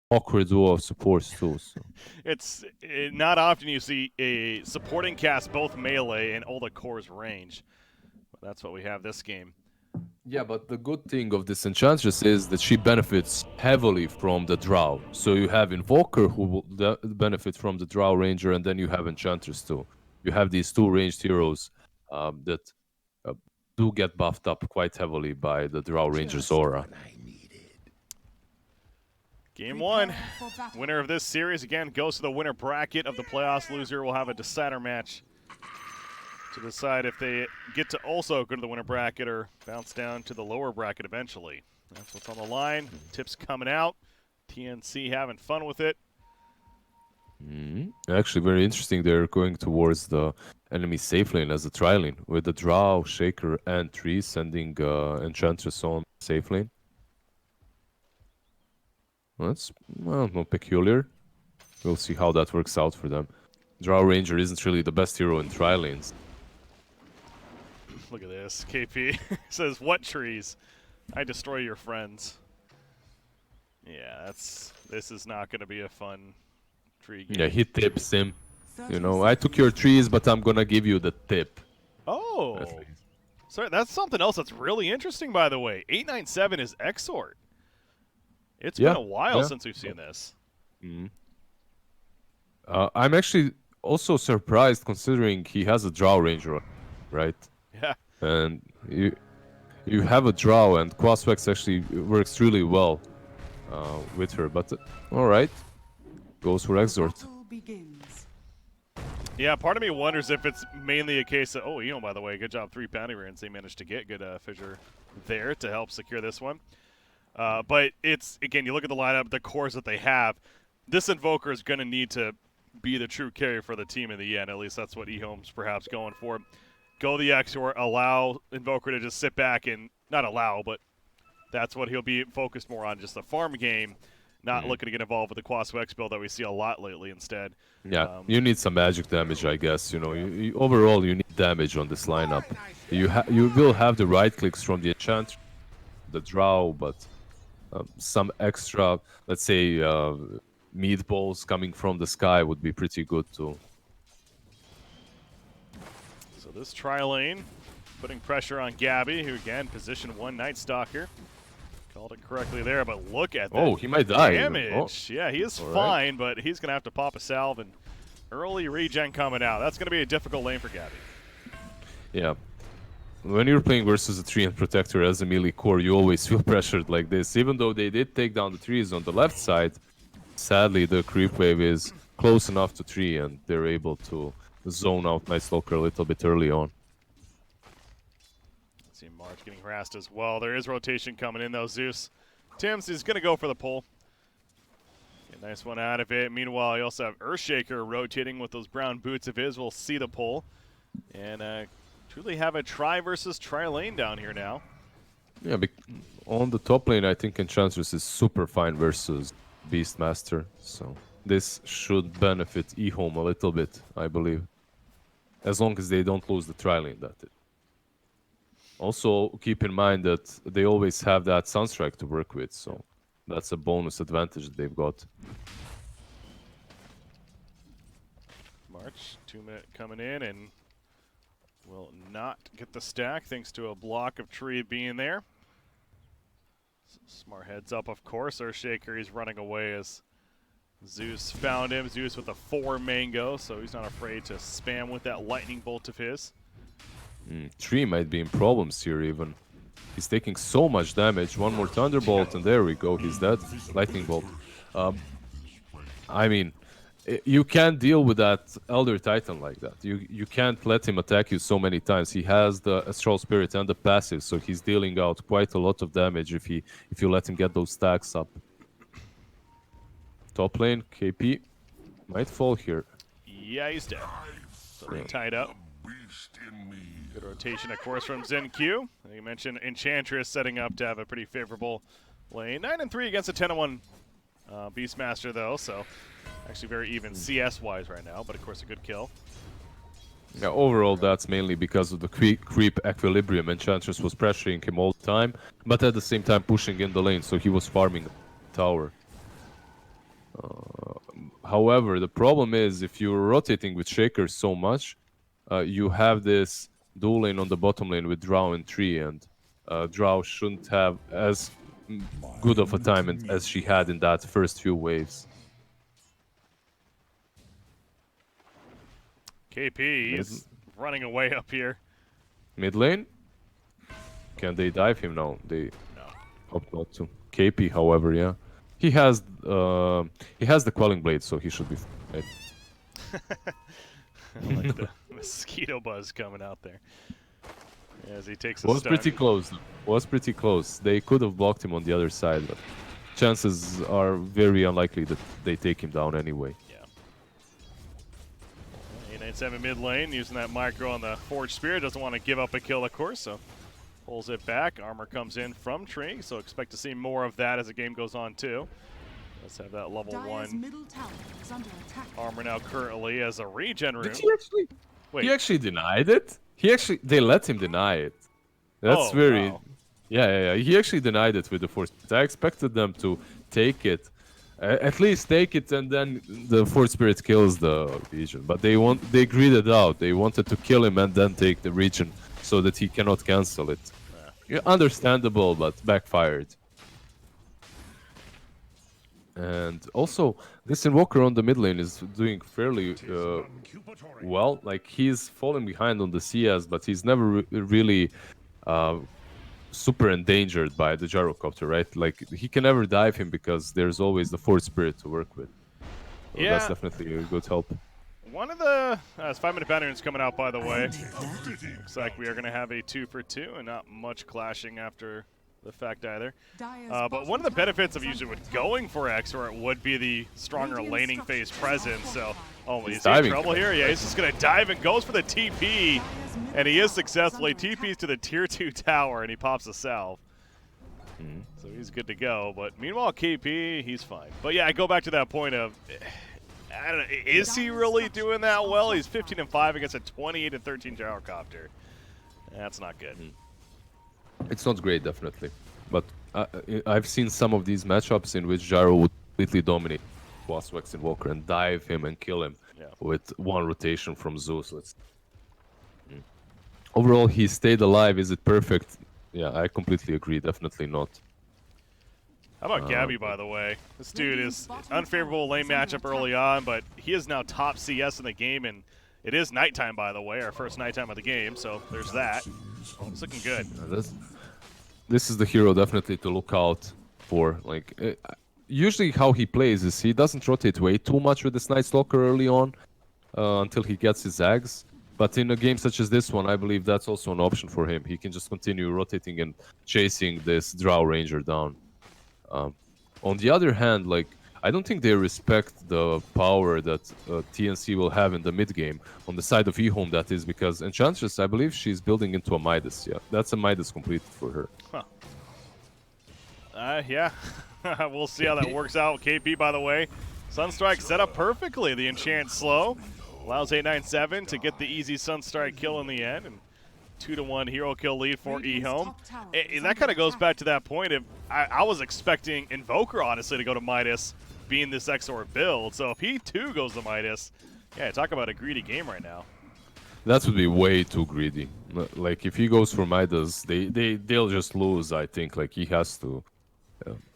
awkward duo of supports too. So. It's not often you see a supporting cast both melee and all the core's range. But that's what we have this game. Yeah, but the good thing of this Enchantress is that she benefits heavily from the Drow. So you have Invoker who will benefit from the Drow Ranger, and then you have Enchantress too. You have these two ranged heroes that uh, do get buffed up quite heavily by the Drow Ranger's aura. Game one. Winner of this series, again, goes to the winner bracket of the playoffs. Loser will have a decider match to decide if they get to also go to the winner bracket or bounce down to the lower bracket eventually. That's what's on the line. Tips coming out. TNC having fun with it. Actually, very interesting. They're going towards the enemy safe lane as a tri-lane with the Drow, Shaker, and Tree sending Enchantress on safe lane. That's, well, not peculiar. We'll see how that works out for them. Drow Ranger isn't really the best hero in tri-lanes. Look at this. KP says, "What trees? I destroy your friends." Yeah, this is not going to be a fun tree game. Yeah, he tips him. You know, I took your trees, but I'm gonna give you the tip. Oh, sorry, that's something else that's really interesting, by the way. 897 is Exort. It's been a while since we've seen this. I'm actually also surprised considering he has a Drow Ranger, right? Yeah. And you have a Drow, and Quaswex actually works really well with her. But all right, goes for Exort. Yeah, part of me wonders if it's mainly a case of, oh, by the way, good job, 3 bounty runes they managed to get. Good fissure there to help secure this one. But it's, again, you look at the lineup, the cores that they have, this Invoker is going to need to be the true carrier for the team in the end. At least that's what Ehome's perhaps going for. Go the Exort, allow Invoker to just sit back and, not allow, but that's what he'll be focused more on, just the farm game, not looking to get involved with the Quaswex build that we see a lot lately instead. Yeah, you need some magic damage, I guess. You know, overall you need damage on this lineup. You will have the right clicks from the enchant, the Drow, but some extra, let's say, meatballs coming from the sky would be pretty good too. So this tri-lane putting pressure on Gabby, who again position 1 Night Stalker. Called it correctly there, but look at that. Oh, he might die. Damage. Yeah, he is fine, but he's going to have to pop a salve and early regen coming out. That's going to be a difficult lane for Gabby. Yeah. When you're playing versus a tree and protector as a melee core, you always feel pressured like this. Even though they did take down the trees on the left side, sadly the creep wave is close enough to tree and they're able to zone out Night Stalker a little bit early on. See March getting harassed as well. There is rotation coming in though. Zeus Timms is going to go for the pull. Get a nice one out of it. Meanwhile, you also have Earthshaker rotating with those brown boots of his. We'll see the pull. And truly have a try versus try lane down here now. Yeah, on the top lane, I think Enchantress is super fine versus Beastmaster. So this should benefit Ehome a little bit, I believe. As long as they don't lose the tri lane, that's it. Also, keep in mind that they always have that Sunstrike to work with, so that's a bonus advantage that they've got. March, 2-minute coming in, and will not get the stack thanks to a block of tree being there. Smart heads up, of course. Earthshaker, he's running away as Zeus found him. Zeus with a 4 mango, so he's not afraid to spam with that lightning bolt of his. Tree might be in problems here even. He's taking so much damage. One more Thunderbolt and there we go. He's dead. Lightning Bolt. I mean, you can't deal with that Elder Titan like that. You can't let him attack you so many times. He has the Astral Spirit and the passive, so he's dealing out quite a lot of damage if you let him get those stacks up. Top lane, KP might fall here. Yeah, he's dead. So they tied up. Good rotation, of course, from Zen Q. You mentioned Enchantress setting up to have a pretty favorable lane. 9-3 against a 10-1 Beastmaster, though, so actually very even CS-wise right now, but of course a good kill. Yeah, overall that's mainly because of the creep equilibrium. Enchantress was pressuring him all the time, but at the same time pushing in the lane, so he was farming the tower. However, the problem is if you're rotating with Shaker so much, you have this dual lane on the bottom lane with Drow and Tree, and Drow shouldn't have as good of a time as she had in that first few waves. KP, he's running away up here. Mid lane? Can they dive him? No, they hope not to. KP, however, yeah. He has the Quelling Blade, so he should be fine. I like the mosquito buzz coming out there. As he takes a Was stun. pretty close. Was pretty close. They could have blocked him on the other side, but chances are very unlikely that they take him down anyway. Yeah. 897 mid lane using that micro on the Forged Spear. Doesn't want to give up a kill, of course, so pulls it back. Armor comes in from Tree, so expect to see more of that as the game goes on, too. Let's have that level 1 middle tower is under attack. armor now currently as a regen room. Did he actually? Wait. He actually denied it. They let him deny it. That's very. Wow. Yeah. He actually denied it with the Force. I expected them to take it, at least take it, and then the Force Spirit kills the region. But they greed out. They wanted to kill him and then take the region so that he cannot cancel it. Yeah, understandable, but backfired. And also, this Invoker on the mid lane is doing fairly well. Like, he's falling behind on the CS, but he's never really super endangered by the Gyrocopter, right? Like, he can never dive him because there's always the Force Spirit to work with. So Yeah. that's definitely a good help. One of the 5-minute patterns coming out, by the way. Looks like we are going to have a 2 for 2 and not much clashing after the fact either. But one of the benefits of usually with going for Expert would be the stronger laning phase presence. So, oh, is he in trouble here? Yeah, he's just going to dive and goes for the TP. And he is successfully TPs to the tier 2 tower and he pops a salve. So he's good to go. But meanwhile, KP, he's fine. But yeah, I go back to that point of, I don't know, is he really doing that well? He's 15-5 against a 28-13 Gyrocopter. That's not good. It's not great, definitely. But I've seen some of these matchups in which Gyro would completely dominate Waswex Invoker and dive him and kill him with one rotation from Zeus. Overall, he stayed alive. Is it perfect? Yeah, I completely agree. Definitely not. How about Gabby, by the way? This dude is unfavorable lane matchup early on, but he is now top CS in the game, and it is nighttime, by the way, our first nighttime of the game, so there's that. It's looking good. This is the hero definitely to look out for. Like, usually how he plays is he doesn't rotate way too much with this Night Stalker early on until he gets his Zags. But in a game such as this one, I believe that's also an option for him. He can just continue rotating and chasing this Drow Ranger down. On the other hand, like, I don't think they respect the power that TNC will have in the mid game on the side of Ehome, that is, because Enchantress, I believe she's building into a Midas. Yeah, that's a Midas completed for her. Huh. Yeah. We'll see how that works out. KP, by the way, Sunstrike set up perfectly. The enchant slow allows 897 to get the easy Sunstrike kill in the end, and 2-1 hero kill lead for Ehome. That kind of goes back to that point of I was expecting Invoker, honestly, to go to Midas, being this XOR build. So if he too goes to Midas, yeah, talk about a greedy game right now. That would be way too greedy. Like, if he goes for Midas, they'll just lose, I think. Like, he has to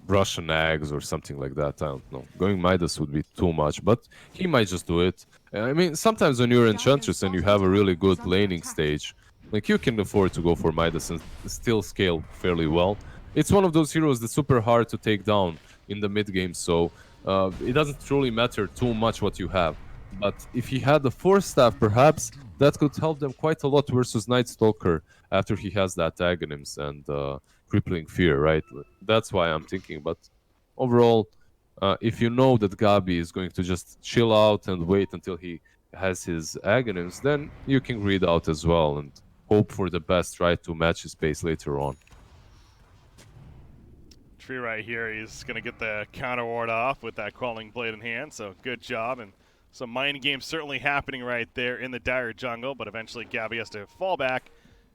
rush an Ags or something like that. I don't know. Going Midas would be too much, but he might just do it. I mean, sometimes when you're Enchantress and you have a really good laning stage, like, you can afford to go for Midas and still scale fairly well. It's one of those heroes that's super hard to take down in the mid game, so it doesn't truly matter too much what you have. But if he had the Force Staff, perhaps that could help them quite a lot versus Night Stalker after he has that Aghanim's and Crippling Fear, right? That's why I'm thinking. But overall, if you know that Gabi is going to just chill out and wait until he has his Aghanim's, then you can read out as well and hope for the best, right, to match his pace later on. Tree right here, he's going to get the counter ward off with that Quelling Blade in hand, so good job. And some mind games certainly happening right there in the dire jungle, but eventually Gabby has to fall back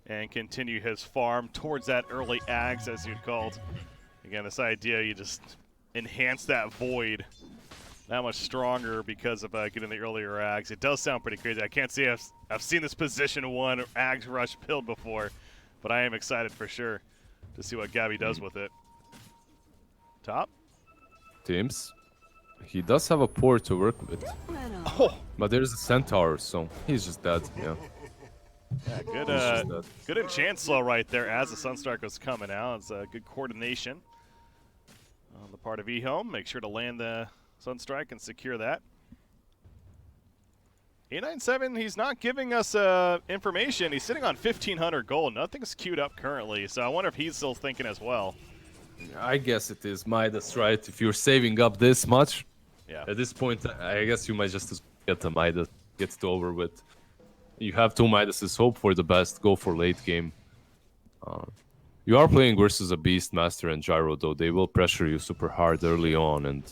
and continue his farm towards that early Ags, as you'd called. Again, this idea, you just enhance that void that much stronger because of getting the earlier Ags. It does sound pretty crazy. I can't say I've seen this position 1 Ags rush build before, but I am excited for sure to see what Gabby does with it. Top? Teams. He does have a port to work with. Oh! But there's a Centaur, so he's just dead, yeah. Yeah, good enchant slow right there as the Sunstrike was coming out. It's good coordination on the part of Ehome. Make sure to land the Sunstrike and secure that. 897, he's not giving us information. He's sitting on 1,500 gold. Nothing's queued up currently, so I wonder if he's still thinking as well. I guess it is Midas, right? If you're saving up this much, yeah. At this point, I guess you might just get the Midas, get it over with. You have 2 Midases, hope for the best, go for late game. You are playing versus a Beastmaster and Gyro, though. They will pressure you super hard early on, and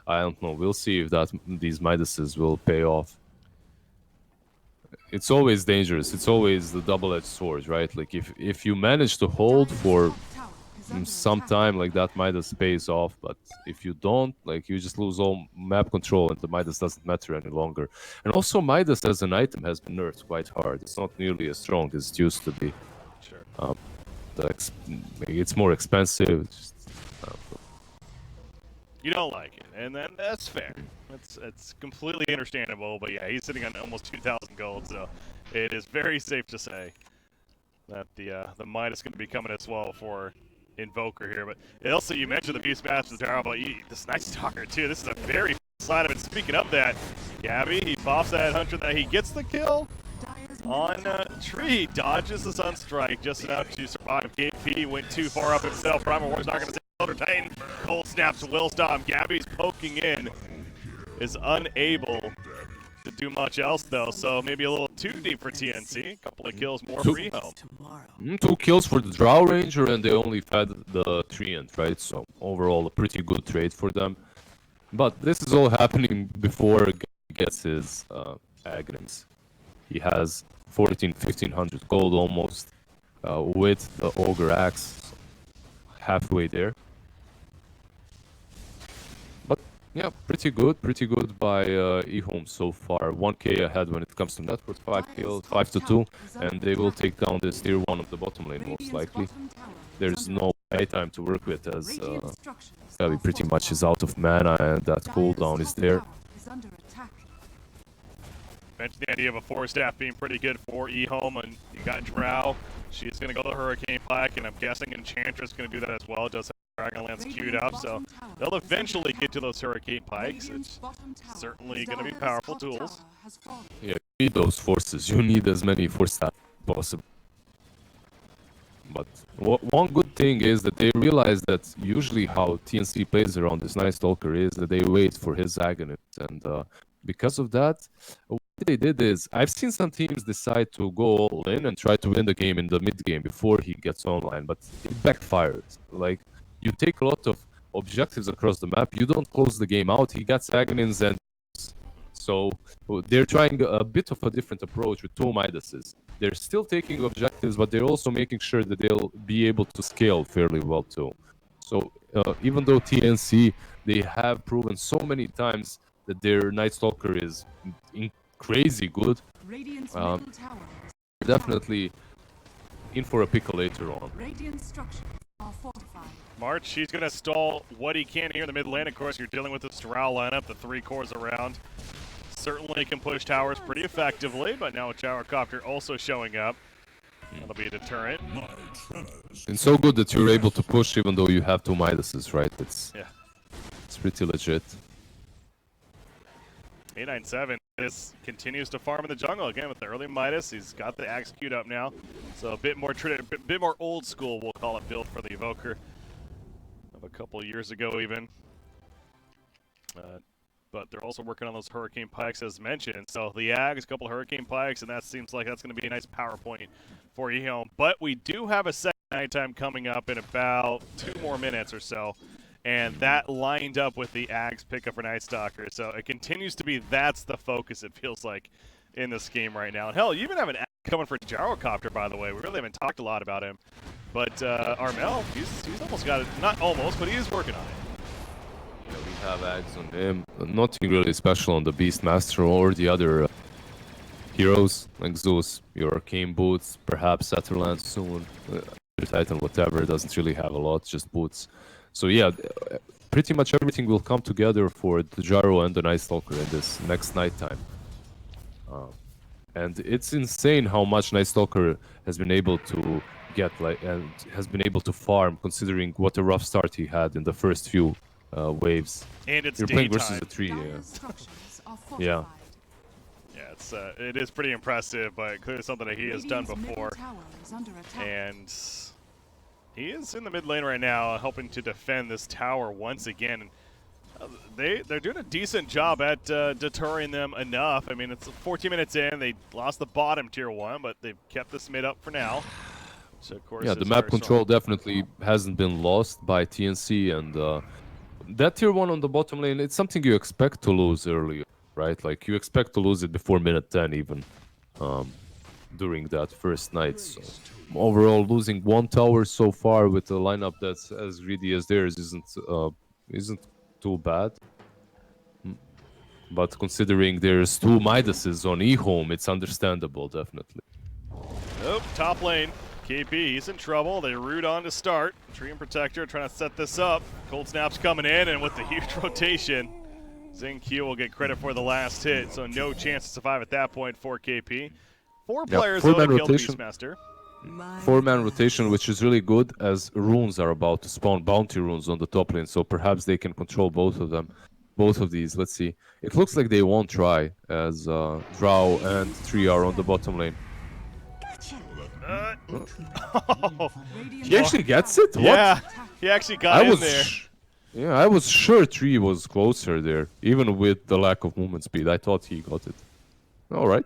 I don't know. We'll see if these Midases will pay off. It's always dangerous. It's always the double-edged sword, right? Like, if you manage to hold for some time, like, that Midas pays off, but if you don't, like, you just lose all map control and the Midas doesn't matter any longer. And also Midas as an item has been nerfed quite hard. It's not nearly as strong as it used to be. Sure. It's more expensive. You don't like it, and then that's fair. It's completely understandable, but yeah, he's sitting on almost 2,000 gold, so it is very safe to say that the Midas is going to be coming as well for Invoker here. But also, you mentioned the Beastmaster Tower, but this Night Stalker too. This is a very slide of it. Speaking of that, Gabby, he pops that Hunter that he gets the kill on Tree, dodges the Sunstrike just enough to survive. KP went too far up himself. Primal War's not going to say Elder Titan. Cold snaps will stop. Gabby's poking in, is unable to do much else though, so maybe a little too deep for TNC. A couple of kills more for Ehome. 2 kills for the Drow Ranger, and they only fed the Treant, right? So overall, a pretty good trade for them. But this is all happening before he gets his Aghanim's. He has 1,500 gold almost with the Ogre Axe, halfway there. But yeah, pretty good by Ehome so far. 1k ahead when it comes to network, 5 kills, 5-2, and they will take down this tier 1 of the bottom lane most likely. There's no time to work with as Gabby pretty much is out of mana and that cooldown is there. Mentioned the idea of a 4-staff being pretty good for Ehome, and you got Drow. She's going to go to Hurricane Pike, and I'm guessing Enchantress is going to do that as well. It does have Dragonlance queued up, so they'll eventually get to those Hurricane Pikes. It's certainly going to be powerful tools. Yeah, you need those forces. You need as many 4-staff possible. But one good thing is that they realize that usually how TNC plays around this Night Stalker is that they wait for his Aghanim's, and because of that, what they did is, I've seen some teams decide to go all in and try to win the game in the mid game before he gets online, but it backfires. Like, you take a lot of objectives across the map, you don't close the game out, he gets Aghanim's, and so they're trying a bit of a different approach with 2 Midases. They're still taking objectives, but they're also making sure that they'll be able to scale fairly well too. So even though TNC, they have proven so many times that their Night Stalker is crazy good, definitely in for a pickle later on. March, he's going to stall what he can here in the mid lane. Of course, you're dealing with this Drow lineup, the 3 cores around. Certainly can push towers pretty effectively, but now a Gyrocopter also showing up. That'll be a deterrent. It's so good that you're able to push even though you have 2 Midases, right? It's pretty legit. 897 continues to farm in the jungle again with the early Midas. He's got the axe queued up now, so a bit more old school, we'll call it, build for the Evoker of a couple years ago even. But they're also working on those Hurricane Pikes as mentioned. So the Ags, a couple of Hurricane Pikes, and that seems like that's going to be a nice power point for Ehome. But we do have a second nighttime coming up in about 2 more minutes or so. And that lined up with the Ags pickup for Night Stalker. So it continues to be, that's the focus, it feels like, in this game right now. And hell, you even have an Ag coming for Gyrocopter, by the way. We really haven't talked a lot about him. But Armel, he's almost got it. Not almost, but he is working on it. Yeah, we have ads on him. Nothing really special on the Beastmaster or the other heroes like Zeus, your Arcane Boots, perhaps Satterland soon, Titan, whatever. Doesn't really have a lot, just boots. So yeah, pretty much everything will come together for the Gyro and the Night Stalker in this next nighttime. And it's insane how much Night Stalker has been able to get, like, and has been able to farm, considering what a rough start he had in the first few waves. And it's You're playing versus a daytime. tree, yeah. Yeah. Yeah, it is pretty impressive, but clearly something that he has done before. And he is in the mid lane right now, helping to defend this tower once again. They're doing a decent job at deterring them enough. I mean, it's 14 minutes in. They lost the bottom tier 1, but they've kept this mid up for now. So of course, yeah, the map control definitely hasn't been lost by TNC, and that tier 1 on the bottom lane, it's something you expect to lose earlier, right? Like, you expect to lose it before minute 10 even, during that first night. So overall, losing 1 tower so far with a lineup that's as greedy as theirs isn't too bad. But considering there's 2 Midases on Ehome, it's understandable, definitely. Oh, top lane. KP, he's in trouble. They root on to start. Tree and Protector trying to set this up. Cold Snap's coming in, and with the huge rotation, Q will get credit for the last hit, so no chance to survive at that point for KP. 4 players though to kill the Beastmaster. 4-man rotation, which is really good, as runes are about to spawn, bounty runes on the top lane, so perhaps they can control both of them. Both of these, let's see. It looks like they won't try, as Drow and Tree are on the bottom lane. He actually gets it? What? Yeah, he actually got in there. Yeah, I was sure Tree was closer there, even with the lack of movement speed. I thought he got it. All right.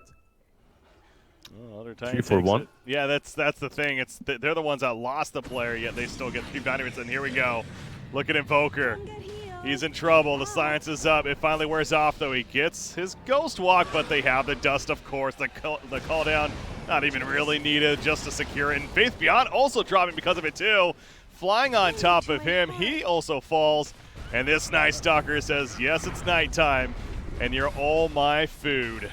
3 for 1. Yeah, that's the thing. They're the ones that lost the player, yet they still get 3 bounty hits. And here we go. Look at Invoker. He's in trouble. The science is up. It finally wears off, though. He gets his Ghost Walk, but they have the Dust, of course. The call down, not even really needed, just to secure it. And Faith Beyond also dropping because of it, too. Flying on top of him. He also falls. And this Night Stalker says, yes, it's nighttime, and you're all my food.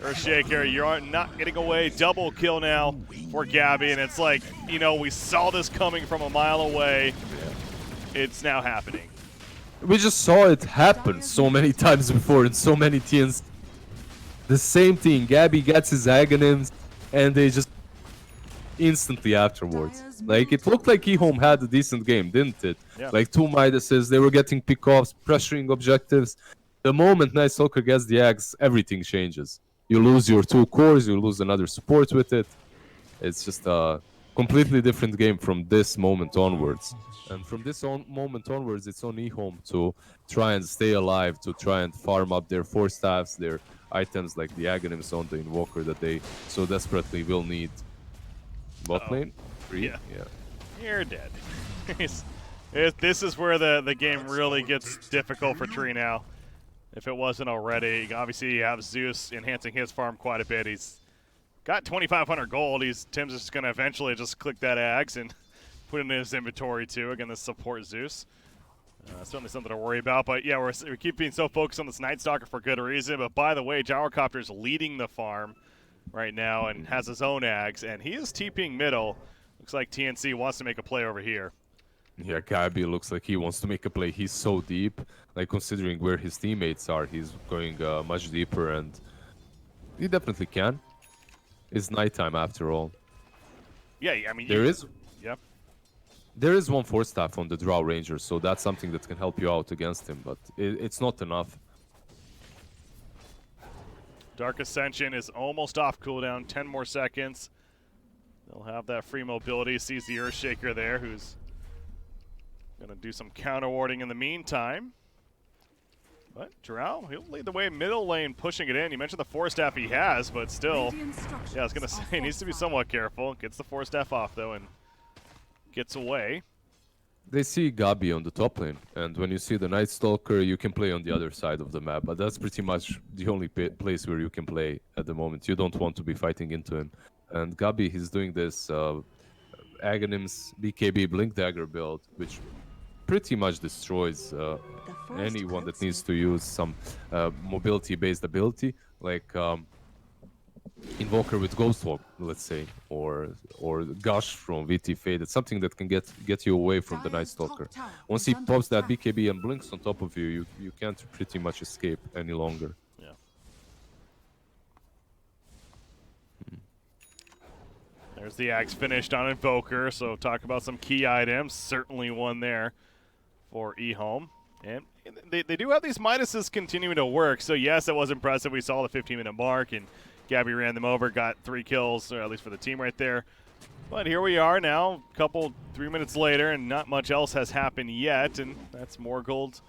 Earthshaker, you're not getting away. Double kill now for Gabby, and it's like, you know, we saw this coming from a mile away. It's now happening. We just saw it happen so many times before in so many TNs. The same thing. Gabby gets his Aghanims, and they just instantly afterwards. Like, it looked like Ehome had a decent game, didn't it? Yeah. Like, 2 Midases, they were getting pickoffs, pressuring objectives. The moment Night Stalker gets the Axe, everything changes. You lose your 2 cores, you lose another support with it. It's just a completely different game from this moment onwards. And from this moment onwards, it's on Ehome to try and stay alive, to try and farm up their 4 staffs, their items like the Aghanims on the Invoker that they so desperately will need. Bot lane? 3? Yeah. You're dead. This is where the game really gets difficult for Tree now. If it wasn't already. Obviously, you have Zeus enhancing his farm quite a bit. He's got 2,500 gold. Tim's just going to eventually just click that Axe and put it in his inventory, too. Again, this support Zeus. Certainly something to worry about. But, yeah, we keep being so focused on this Night Stalker for good reason. But, by the way, Gyrocopter's leading the farm right now and has his own Axe. And he is TPing middle. Looks like TNC wants to make a play over here. Yeah, Gabby looks like he wants to make a play. He's so deep. Like, considering where his teammates are, he's going much deeper, and he definitely can. It's nighttime after all. Yeah, I mean... There is one 4-staff on the Drow Ranger, so that's something that can help you out against him, but it's not enough. Dark Ascension is almost off cooldown, 10 more seconds. They'll have that free mobility. Sees the Earthshaker there, who's going to do some counter warding in the meantime. But Drow, he'll lead the way middle lane, pushing it in. You mentioned the 4-staff he has, but still, yeah, I was going to say, he needs to be somewhat careful. Gets the 4-staff off, though, and gets away. They see Gabi on the top lane, and when you see the Night Stalker, you can play on the other side of the map, but that's pretty much the only place where you can play at the moment. You don't want to be fighting into him. And Gabi, he's doing this Aghanims BKB Blink Dagger build, which pretty much destroys anyone that needs to use some mobility-based ability, like Invoker with Ghost Walk, let's say, or Gush from VT Fade. It's something that can get you away from the Night Stalker. Once he pops that BKB and blinks on top of you, you can't pretty much escape any longer. Yeah. There's the Axe finished on Invoker, so talk about some key items. Certainly one there for Ehome. And they do have these minuses continuing to work, so yes, it was impressive. We saw the 15-minute mark, and Gabby ran them over, got 3 kills, or at least for the team right there. But here we are now, 3 minutes later, and not much else has happened yet, and that's more gold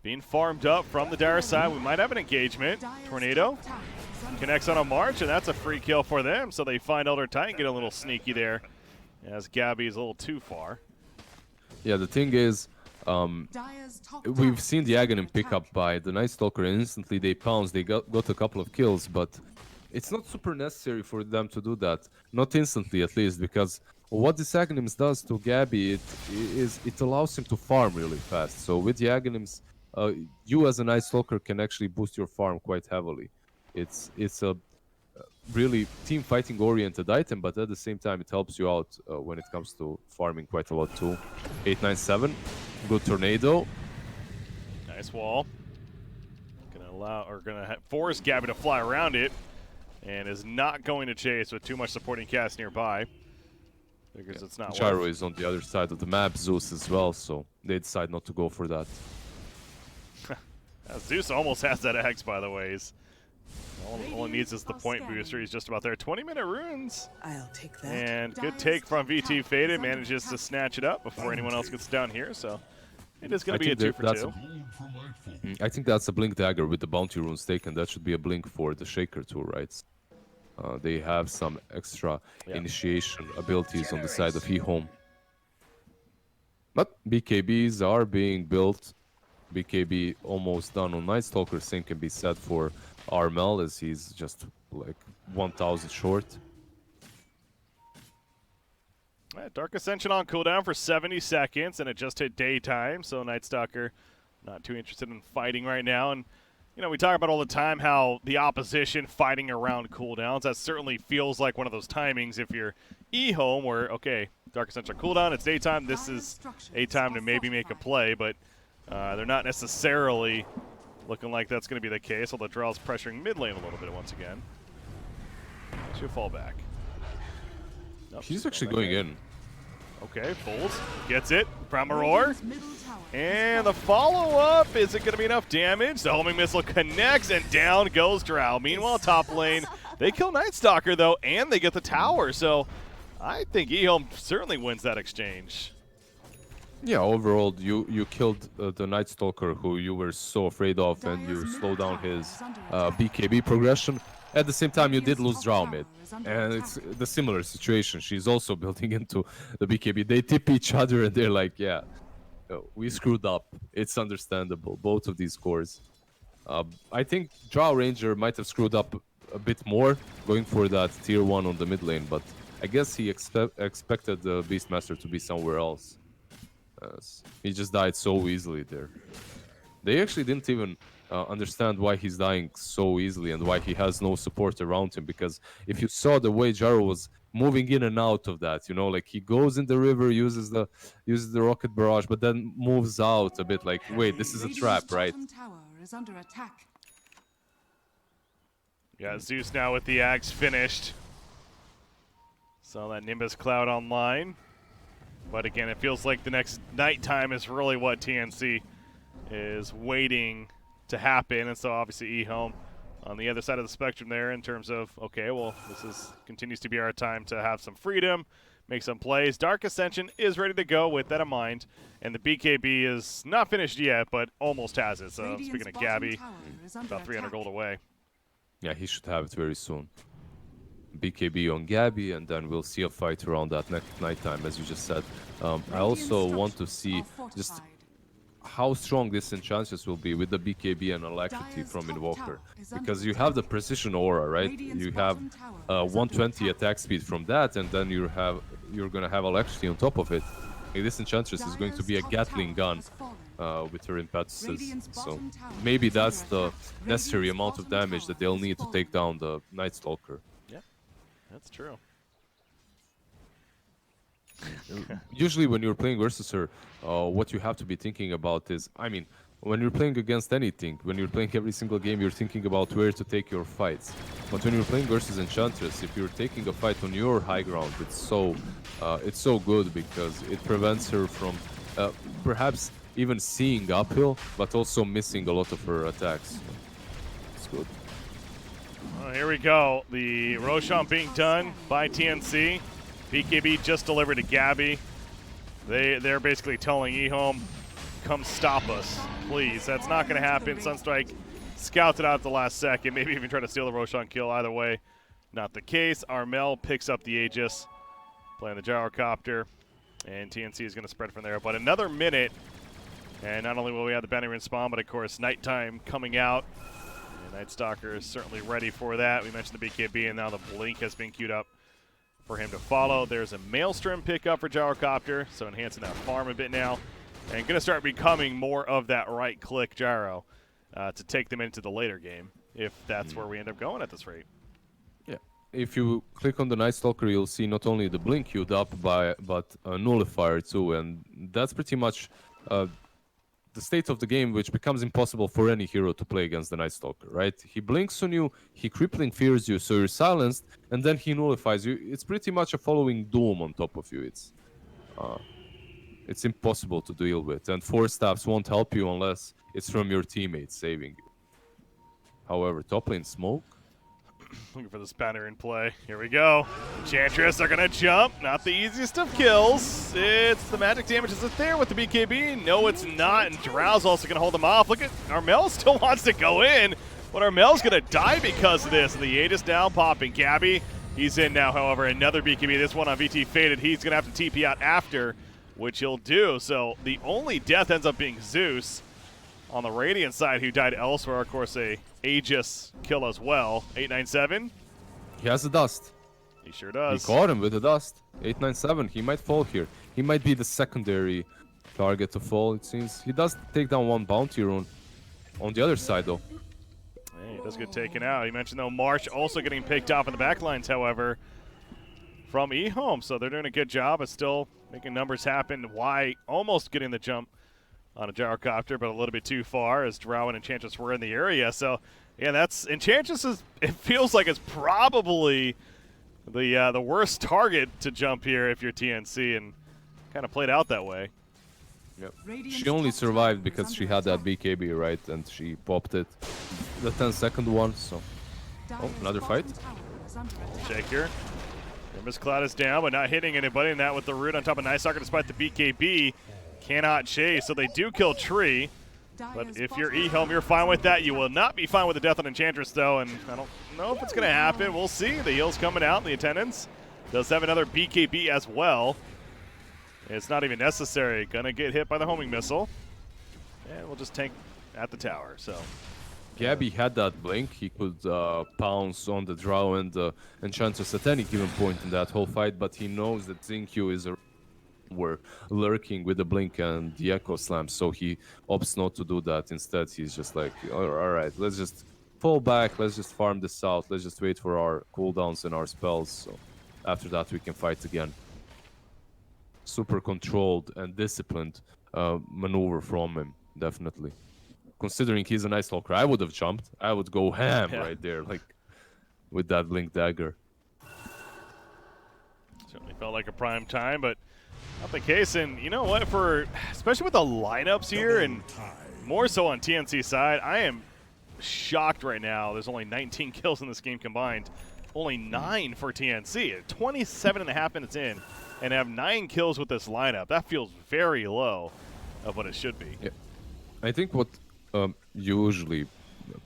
being farmed up from the Dire side. We might have an engagement. Tornado connects on a March, and that's a free kill for them, so they find Elder Titan, get a little sneaky there, as Gabby is a little too far. Yeah, the thing is, we've seen the Aghanim pick up by the Night Stalker, and instantly they pounce, they got a couple of kills, but it's not super necessary for them to do that. Not instantly, at least, because what this Aghanims does to Gabby, it allows him to farm really fast. So with the Aghanims, you as a Night Stalker can actually boost your farm quite heavily. It's a really team fighting oriented item, but at the same time it helps you out when it comes to farming quite a lot too. 897, good tornado. Nice wall. Gonna force Gabby to fly around it, and is not going to chase with too much supporting cast nearby, because it's not. Gyro is on the other side of the map, Zeus as well, so they decide not to go for that. Zeus almost has that X, by the way. All he needs is the point booster. He's just about there. 20-minute runes. I'll take that. And good take from VT Faded. Manages to snatch it up before anyone else gets down here. So it is going to be a 2 for 2. I think that's a Blink Dagger with the bounty runes taken. That should be a Blink for the Shaker too, right? They have some extra initiation abilities on the side of Ehome. But BKBs are being built. BKB almost done on Night Stalker. Same can be said for Armel, as he's just like 1,000 short. Dark Ascension on cooldown for 70 seconds, and it just hit daytime, so Night Stalker not too interested in fighting right now. And you know, we talk about all the time how the opposition fighting around cooldowns. That certainly feels like one of those timings if you're Ehome, where, okay, Dark Ascension cooldown, it's daytime, this is a time to maybe make a play, but they're not necessarily looking like that's going to be the case, although Drell's pressuring mid lane a little bit once again. Should fall back. Nope, he's actually going in. Okay, Folds gets it. Bramaror. And the follow-up, is it going to be enough damage? The homing missile connects, and down goes Drow. Meanwhile, top lane, they kill Night Stalker, though, and they get the tower. So I think Ehome certainly wins that exchange. Yeah, overall, you killed the Night Stalker, who you were so afraid of, and you slowed down his BKB progression. At the same time, you did lose Drow mid, and it's the similar situation. She's also building into the BKB. They tip each other, and they're like, yeah, we screwed up. It's understandable, both of these cores. I think Drow Ranger might have screwed up a bit more, going for that tier 1 on the mid lane, but I guess he expected the Beastmaster to be somewhere else. He just died so easily there. They actually didn't even understand why he's dying so easily and why he has no support around him, because if you saw the way Gyro was moving in and out of that, you know, like he goes in the river, uses the rocket barrage, but then moves out a bit like, wait, this is a trap, right? Yeah, Zeus now with the Axe finished. Saw that Nimbus Cloud online. But again, it feels like the next nighttime is really what TNC is waiting to happen. And so obviously Ehome on the other side of the spectrum there in terms of, okay, well, continues to be our time to have some freedom, make some plays. Dark Ascension is ready to go with that in mind. And the BKB is not finished yet, but almost has it. So speaking of Gabby, about 300 gold away. Yeah, he should have it very soon. BKB on Gabby, and then we'll see a fight around that next nighttime, as you just said. I also want to see just how strong this Enchantress will be with the BKB and Alacrity from Invoker. Because you have the Precision Aura, right? You have 120 attack speed from that, and then you're gonna have Alacrity on top of it. Like, this Enchantress is going to be a Gatling gun with her impetuses. So maybe that's the necessary amount of damage that they'll need to take down the Night Stalker. Yeah, that's true. Usually when you're playing versus her, what you have to be thinking about is, I mean, when you're playing against anything, when you're playing every single game, you're thinking about where to take your fights. But when you're playing versus Enchantress, if you're taking a fight on your high ground, it's so good because it prevents her from perhaps even seeing uphill, but also missing a lot of her attacks. It's good. Well, here we go. The Roshan being done by TNC. BKB just delivered to Gabby. They're basically telling Ehome, come stop us, please. That's not going to happen. Sunstrike scouts it out at the last second. Maybe even try to steal the Roshan kill. Either way, not the case. Armel picks up the Aegis, playing the Gyrocopter, and TNC is going to spread from there. But another minute, and not only will we have the bounty rune spawn, but of course nighttime coming out. And Night Stalker is certainly ready for that. We mentioned the BKB, and now the Blink has been queued up for him to follow. There's a Maelstrom pickup for Gyrocopter, so enhancing that farm a bit now. And going to start becoming more of that right-click gyro to take them into the later game, if that's where we end up going at this rate. Yeah. If you click on the Night Stalker, you'll see not only the blink queued up, but a nullifier too, and that's pretty much the state of the game, which becomes impossible for any hero to play against the Night Stalker, right? He blinks on you, he crippling fears you, so you're silenced, and then he nullifies you. It's pretty much a following Doom on top of you. It's impossible to deal with, and Force Staffs won't help you unless it's from your teammates saving you. However, top lane smoke. Looking for the spanner in play. Here we go. Enchantress are going to jump. Not the easiest of kills. It's the magic damage. Is it there with the BKB? No, it's not. And Drow's also going to hold them off. Look at Armel still wants to go in, but Armel's going to die because of this. And the Aegis now popping. Gabby, he's in now, however. Another BKB. This one on VT Faded. He's going to have to TP out after, which he'll do. So the only death ends up being Zeus on the Radiant side, who died elsewhere. Of course, a Aegis kill as well. 897. He has the dust. He sure does. He caught him with the dust. 897. He might fall here. He might be the secondary target to fall, it seems. He does take down one bounty rune. On the other side, though. Hey, he does get taken out. You mentioned, though, March also getting picked off in the backlines, however, from Ehome. So they're doing a good job of still making numbers happen. Y almost getting the jump on a Gyrocopter, but a little bit too far as Drow and Enchantress were in the area. So, yeah, that's Enchantress is, it feels like it's probably the worst target to jump here if you're TNC, and kind of played out that way. Yep. She only survived because she had that BKB, right? And she popped it. The 10-second one, so. Oh, another fight. Shake here. Miss Cloud is down, but not hitting anybody, and that with the root on top of Night Stalker despite the BKB. Cannot chase, so they do kill Tree. But if you're Ehome, you're fine with that. You will not be fine with the death on Enchantress, though, and I don't know if it's going to happen. We'll see. The heal's coming out, the attendance does have another BKB as well. It's not even necessary. Going to get hit by the homing missile. And we'll just tank at the tower, so. Gabby had that blink. He could pounce on the Drow and the Enchantress at any given point in that whole fight, but he knows that Xingqiu is were lurking with the blink and the echo slam, so he opts not to do that. Instead, he's just like, all right, let's just fall back, let's just farm this out, let's just wait for our cooldowns and our spells, so after that we can fight again. Super controlled and disciplined maneuver from him, definitely. Considering he's a Night Stalker, I would have jumped. I would go ham right there, like with that blink dagger. Certainly felt like a prime time, but not the case. And you know what, especially with the lineups here, and more so on TNC side, I am shocked right now. There's only 19 kills in this game combined. Only 9 for TNC. 27.5 minutes in, and have 9 kills with this lineup. That feels very low of what it should be. Yeah. I think what usually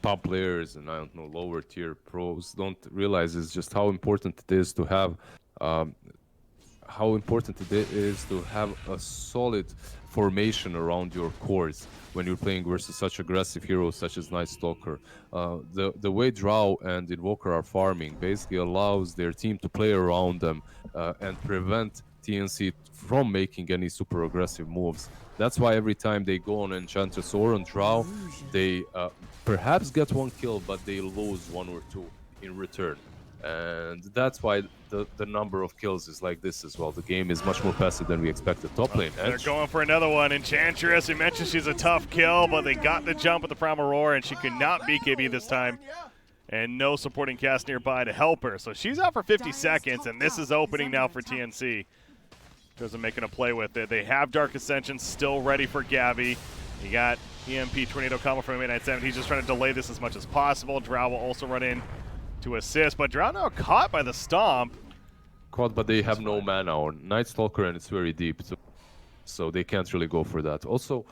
top players and, I don't know, lower tier pros don't realize is just how important it is to have a solid formation around your cores when you're playing versus such aggressive heroes such as Night Stalker. The way Drow and Invoker are farming basically allows their team to play around them and prevent TNC from making any super aggressive moves. That's why every time they go on Enchantress or on Drow, they perhaps get one kill, but they lose one or two in return. And that's why the number of kills is like this as well. The game is much more passive than we expected. Top lane, They're Edge. going for another one. Enchantress, we mentioned she's a tough kill, but they got the jump with the Primal Roar, and she could not beat KB this time. And no supporting cast nearby to help her. So she's out for 50 seconds, and this is opening now for TNC. Doesn't making a play with it. They have Dark Ascension still ready for Gabby. You got EMP Tornado combo from 897. He's just trying to delay this as much as possible. Drow will also run in to assist, but Drow now caught by the stomp. Caught, but they have no mana on Night Stalker, and it's very deep, so they can't really go for that. Also,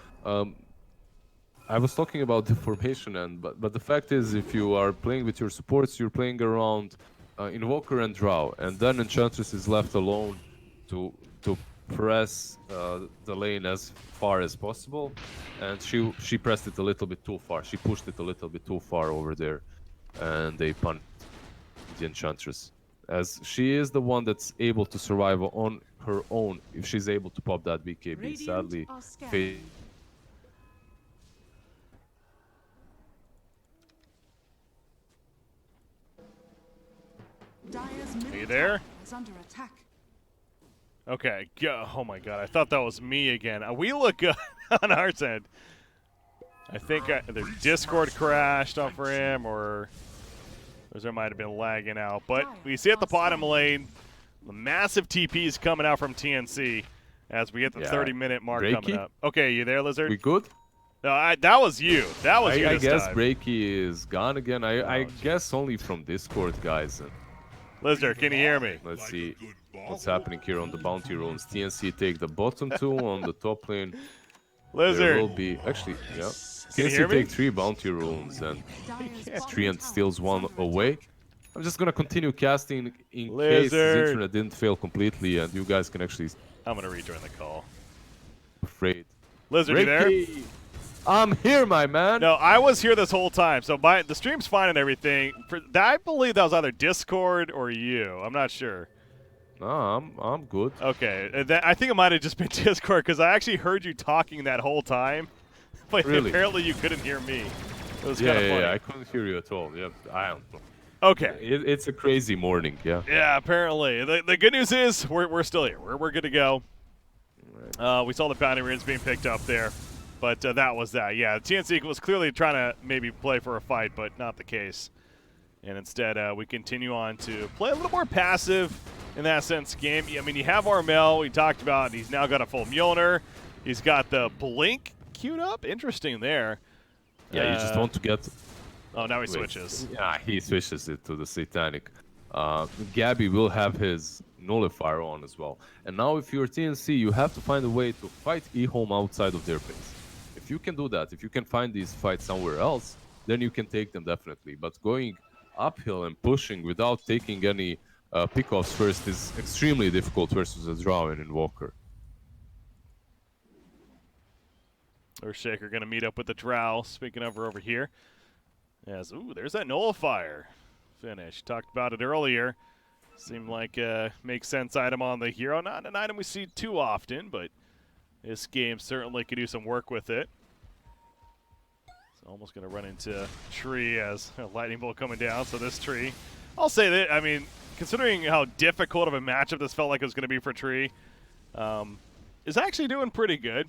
I was talking about the formation, but the fact is, if you are playing with your supports, you're playing around Invoker and Drow, and then Enchantress is left alone to press the lane as far as possible, and she pressed it a little bit too far. She pushed it a little bit too far over there, and they punished the Enchantress, as she is the one that's able to survive on her own if she's able to pop that BKB. Sadly, Are you there? Okay. Oh my god, I thought that was me again. We look good on our end. I think their Discord crashed off for him, or there might have been lagging out. But we see at the bottom lane, the massive TPs coming out from TNC as we hit the 30-minute mark coming up. Okay, you there, Lizard? We good? No, that was you. That was you I this guess time. Breaky is gone again. I guess only from Discord, guys. Lizard, can you hear me? Let's see what's happening here on the bounty runes. TNC take the bottom two on the top lane. Lizard. There will be actually, yeah. Can you hear TNC me? take 3 bounty runes and Treant steals 1 away. I'm just gonna continue casting in case his internet didn't fail completely, and you guys can actually. I'm gonna rejoin the call. Afraid. Lizard, you there? I'm here, my man. No, I was here this whole time, so the stream's fine and everything. I believe that was either Discord or you. I'm not sure. No, I'm good. Okay, I think it might have just been Discord because I actually heard you talking that whole time, but really? Apparently you couldn't hear me. It was kind of funny. Yeah, I couldn't hear you at all. Yeah, I don't know. Okay. It's a crazy morning, yeah. Yeah, apparently. The good news is we're still here. We're good to go. We saw the bounty runes being picked up there. But that was that. Yeah, TNC was clearly trying to maybe play for a fight, but not the case. And instead, we continue on to play a little more passive in that sense game. I mean, you have Armel, we talked about, and he's now got a full Mjolnir. He's got the Blink queued up. Interesting there. Yeah, you just want to get... Oh, now he switches. Yeah, he switches it to the Satanic. Gabby will have his Nullifier on as well. And now if you're TNC, you have to find a way to fight Ehome outside of their base. If you can do that, if you can find these fights somewhere else, then you can take them definitely. But going uphill and pushing without taking any pickoffs first is extremely difficult versus a Drow and Invoker. Earthshaker going to meet up with the Drow. Speaking of her over here. As, ooh, there's that Nullifier finish. Talked about it earlier. Seemed like a make sense item on the hero. Not an item we see too often, but this game certainly could do some work with it. It's almost going to run into tree as a lightning bolt coming down. So this tree, I'll say that, I mean, considering how difficult of a matchup this felt like it was going to be for tree, is actually doing pretty good.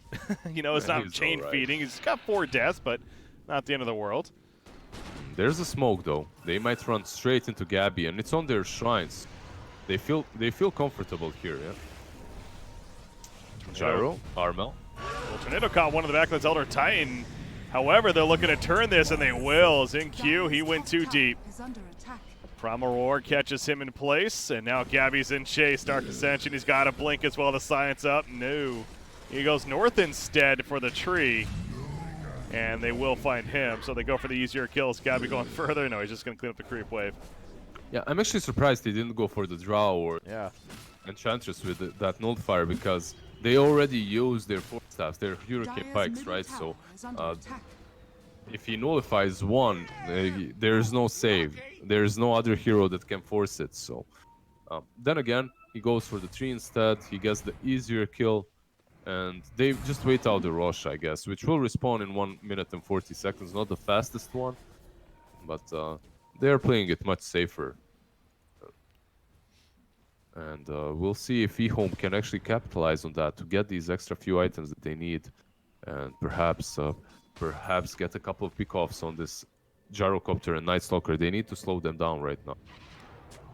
You know, it's not chain feeding. He's got 4 deaths, but not the end of the world. There's a smoke though. They might run straight into Gabby, and it's on their shrines. They feel comfortable here, yeah. Gyro, Armel. Well, Tornado caught one of the backlines, Elder Titan. However, they're looking to turn this, and they will. As in queue, he went too deep. Primal Roar catches him in place, and now Gabby's in chase. Dark Ascension, he's got a blink as well to silence up. No. He goes north instead for the tree, and they will find him. So they go for the easier kills. Gabby going further. No, he's just going to clean up the creep wave. Yeah, I'm actually surprised they didn't go for the Drow or Enchantress with that Nullifier, because they already used their Force Staffs, their Hurricane Pikes, right? So if he nullifies one, there's no save. There's no other hero that can force it. So then again, He goes for the tree instead. He gets the easier kill. And they just wait out the rush, I guess, which will respawn in 1 minute and 40 seconds. Not the fastest one, but they're playing it much safer. And we'll see if Ehome can actually capitalize on that to get these extra few items that they need, and perhaps get a couple of pickoffs on this Gyrocopter and Night Stalker. They need to slow them down right now.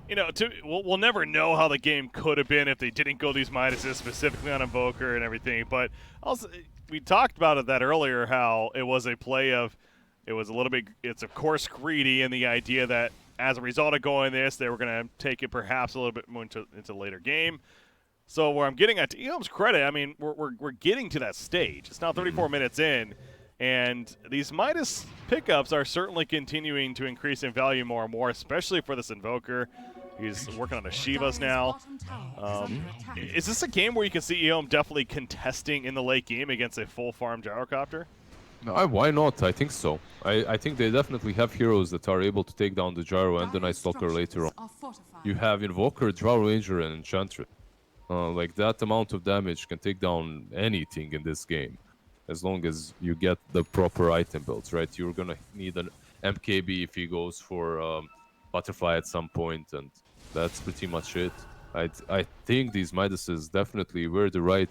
You know, we'll never know how the game could have been if they didn't go these Midases specifically on Invoker and everything. But also, we talked about that earlier, how it was a play of, it was a little bit, it's of course greedy, and the idea that as a result of going this, they were going to take it perhaps a little bit more into the later game. So where I'm getting at, to Ehome's credit, I mean, we're getting to that stage. It's now 34 minutes in, and these Midas pickups are certainly continuing to increase in value more and more, especially for this Invoker. He's working on the Shivas now. Is this a game where you can see Ehome definitely contesting in the late game against a full farm Gyrocopter? No, why not? I think so. I think they definitely have heroes that are able to take down the Gyro and the Night Stalker later on. You have Invoker, Drow Ranger, and Enchantress. Like, that amount of damage can take down anything in this game, as long as you get the proper item builds, right? You're gonna need an MKB if he goes for Butterfly at some point, and that's pretty much it. I think these Midases definitely were the right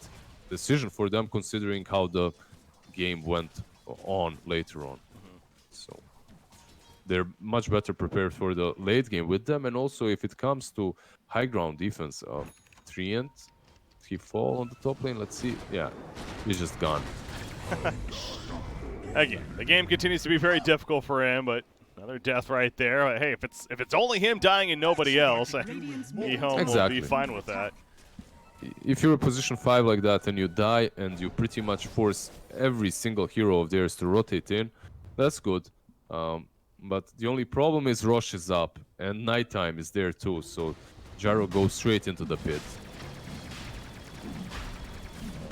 decision for them, considering how the game went on later on. So they're much better prepared for the late game with them. And also, if it comes to high ground defense, Treant, he fall on the top lane. Let's see. Yeah, he's just gone. Again, the game continues to be very difficult for him, but another death right there. Hey, if it's only him dying and nobody else, Ehome will be fine with that. If you're a position 5 like that and you die and you pretty much force every single hero of theirs to rotate in, that's good. But the only problem is Rosh is up and nighttime is there too, so Gyro goes straight into the pit.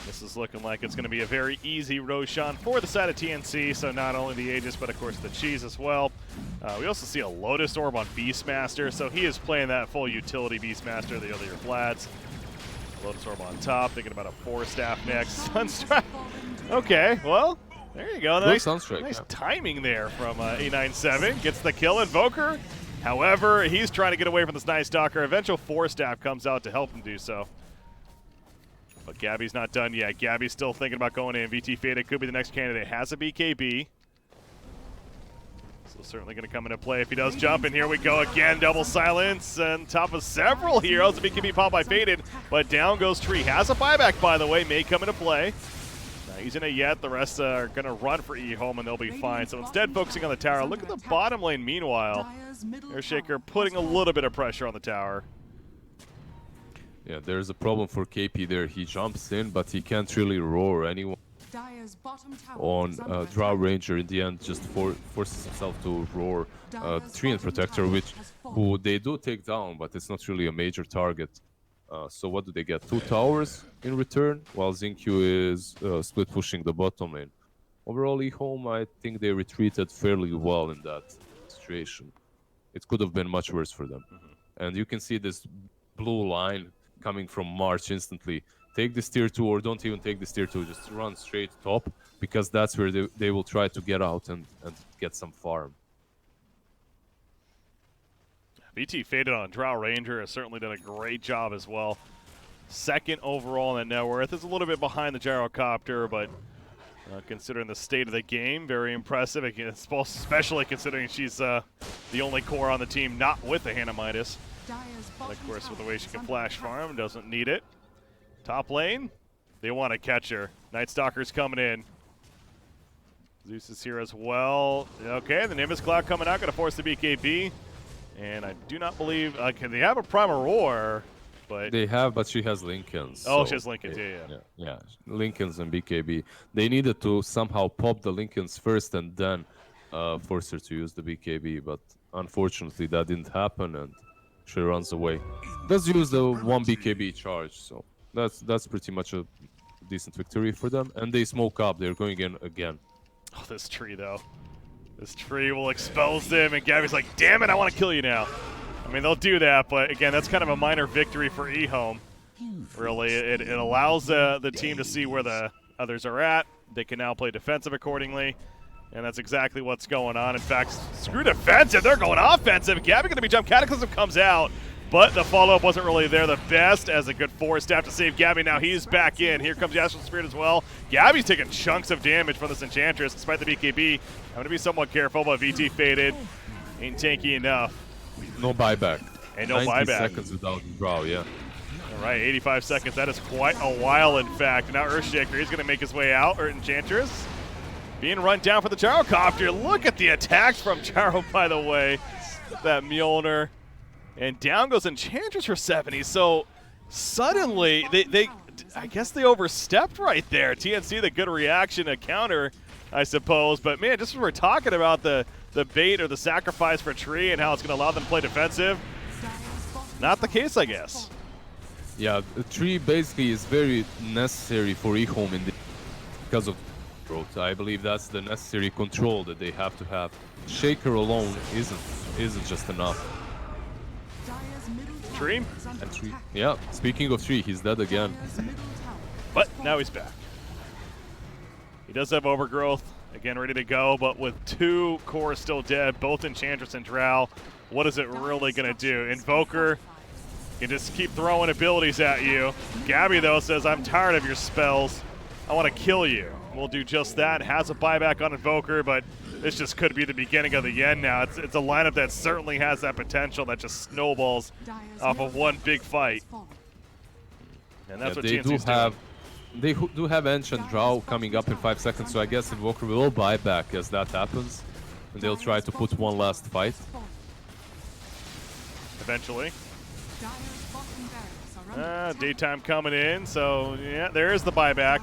This is looking like it's going to be a very easy Roshan for the side of TNC, so not only the Aegis, but of course the Cheese as well. We also see a Lotus Orb on Beastmaster, so he is playing that full utility Beastmaster, the earlier Vlads. Lotus Orb on top, thinking about a 4-staff next. Sunstrike. Okay, well, there you go. Nice timing there from A97. Gets the kill. Invoker, however, he's trying to get away from this Night Stalker. Eventual 4-staff comes out to help him do so. But Gabby's not done yet. Gabby's still thinking about going in. VT Fade could be the next candidate. Has a BKB. So certainly going to come into play if he does jump. And here we go again. Double silence on top of several heroes. The BKB pop by Faded, but down goes Tree. Has a buyback, by the way. May come into play. Not using it yet. The rest are going to run for Ehome, and they'll be fine. So instead, focusing on the tower. Look at the bottom lane meanwhile. Airshaker putting a little bit of pressure on the tower. Yeah, there's a problem for KP there. He jumps in, but he can't really roar anyone on Drow Ranger. In the end, just forces himself to roar Treant Protector, who they do take down, but it's not really a major target. So what do they get? 2 towers in return, while Xingqiu is split pushing the bottom lane. Overall, Ehome, I think they retreated fairly well in that situation. It could have been much worse for them. And you can see this blue line coming from March instantly. Take this tier 2 or don't even take this tier 2, just run straight top, because that's where they will try to get out and get some farm. VT Faded on Drow Ranger has certainly done a great job as well. Second overall in that net worth. Is a little bit behind the Gyrocopter, but considering the state of the game, very impressive, especially considering she's the only core on the team not with the Hannah Midas. And of course, with the way she can flash farm, doesn't need it. Top lane, they want to catch her. Night Stalker's coming in. Zeus is here as well. Okay, the Nimbus Cloud coming out, going to force the BKB. And I do not believe, can they have a Primal Roar? But they have, but she has Lincolns. Oh, so she has Lincolns, yeah. Lincolns and BKB. They needed to somehow pop the Lincolns first and then force her to use the BKB, but unfortunately that didn't happen, and she runs away. Does use the 1 BKB charge, so that's pretty much a decent victory for them. And they smoke up, they're going in again. Oh, this tree though. This tree will expose them, and Gabby's like, damn it, I want to kill you now. I mean, they'll do that, but again, that's kind of a minor victory for Ehome. Really, it allows the team to see where the others are at. They can now play defensive accordingly, and that's exactly what's going on. In fact, screw defensive, they're going offensive. Gabby going to be jumped. Cataclysm comes out, but the follow-up wasn't really there the best, as a good forward staff to save Gabby. Now he's back in. Here comes the Astral Spirit as well. Gabby's taking chunks of damage from this Enchantress, despite the BKB. I'm going to be somewhat careful, but VT faded. Ain't tanky enough. No buyback. And no 90 buyback. seconds without draw, yeah. All right, 85 seconds. That is quite a while, in fact. Now Earthshaker, he's going to make his way out. Or Enchantress being run down for the Gyrocopter. Look at the attacks from Gyro, by the way. That Mjolnir. And down goes Enchantress for 70. So suddenly, I guess they overstepped right there. TNC, the good reaction, a counter, I suppose. But man, just when we're talking about the bait or the sacrifice for Tree and how it's going to allow them to play defensive, not the case, I guess. Yeah, the tree basically is very necessary for Ehome because of growth. I believe that's the necessary control that they have to have. Shaker alone isn't just enough. Tree? And Tree. Yeah, speaking of Tree, he's dead again. But now he's back. He does have Overgrowth, again ready to go, but with 2 cores still dead, both Enchantress and Drow, what is it really going to do? Invoker can just keep throwing abilities at you. Gabby, though, says, I'm tired of your spells. I want to kill you. We'll do just that. Has a buyback on Invoker, but this just could be the beginning of the end now. It's a lineup that certainly has that potential that just snowballs off of one big fight. And that's what TNC's doing. They do have Ancient Drow coming up in 5 seconds, so I guess Invoker will buy back as that happens. And they'll try to put one last fight. Eventually. Daytime coming in, so yeah, there's the buyback.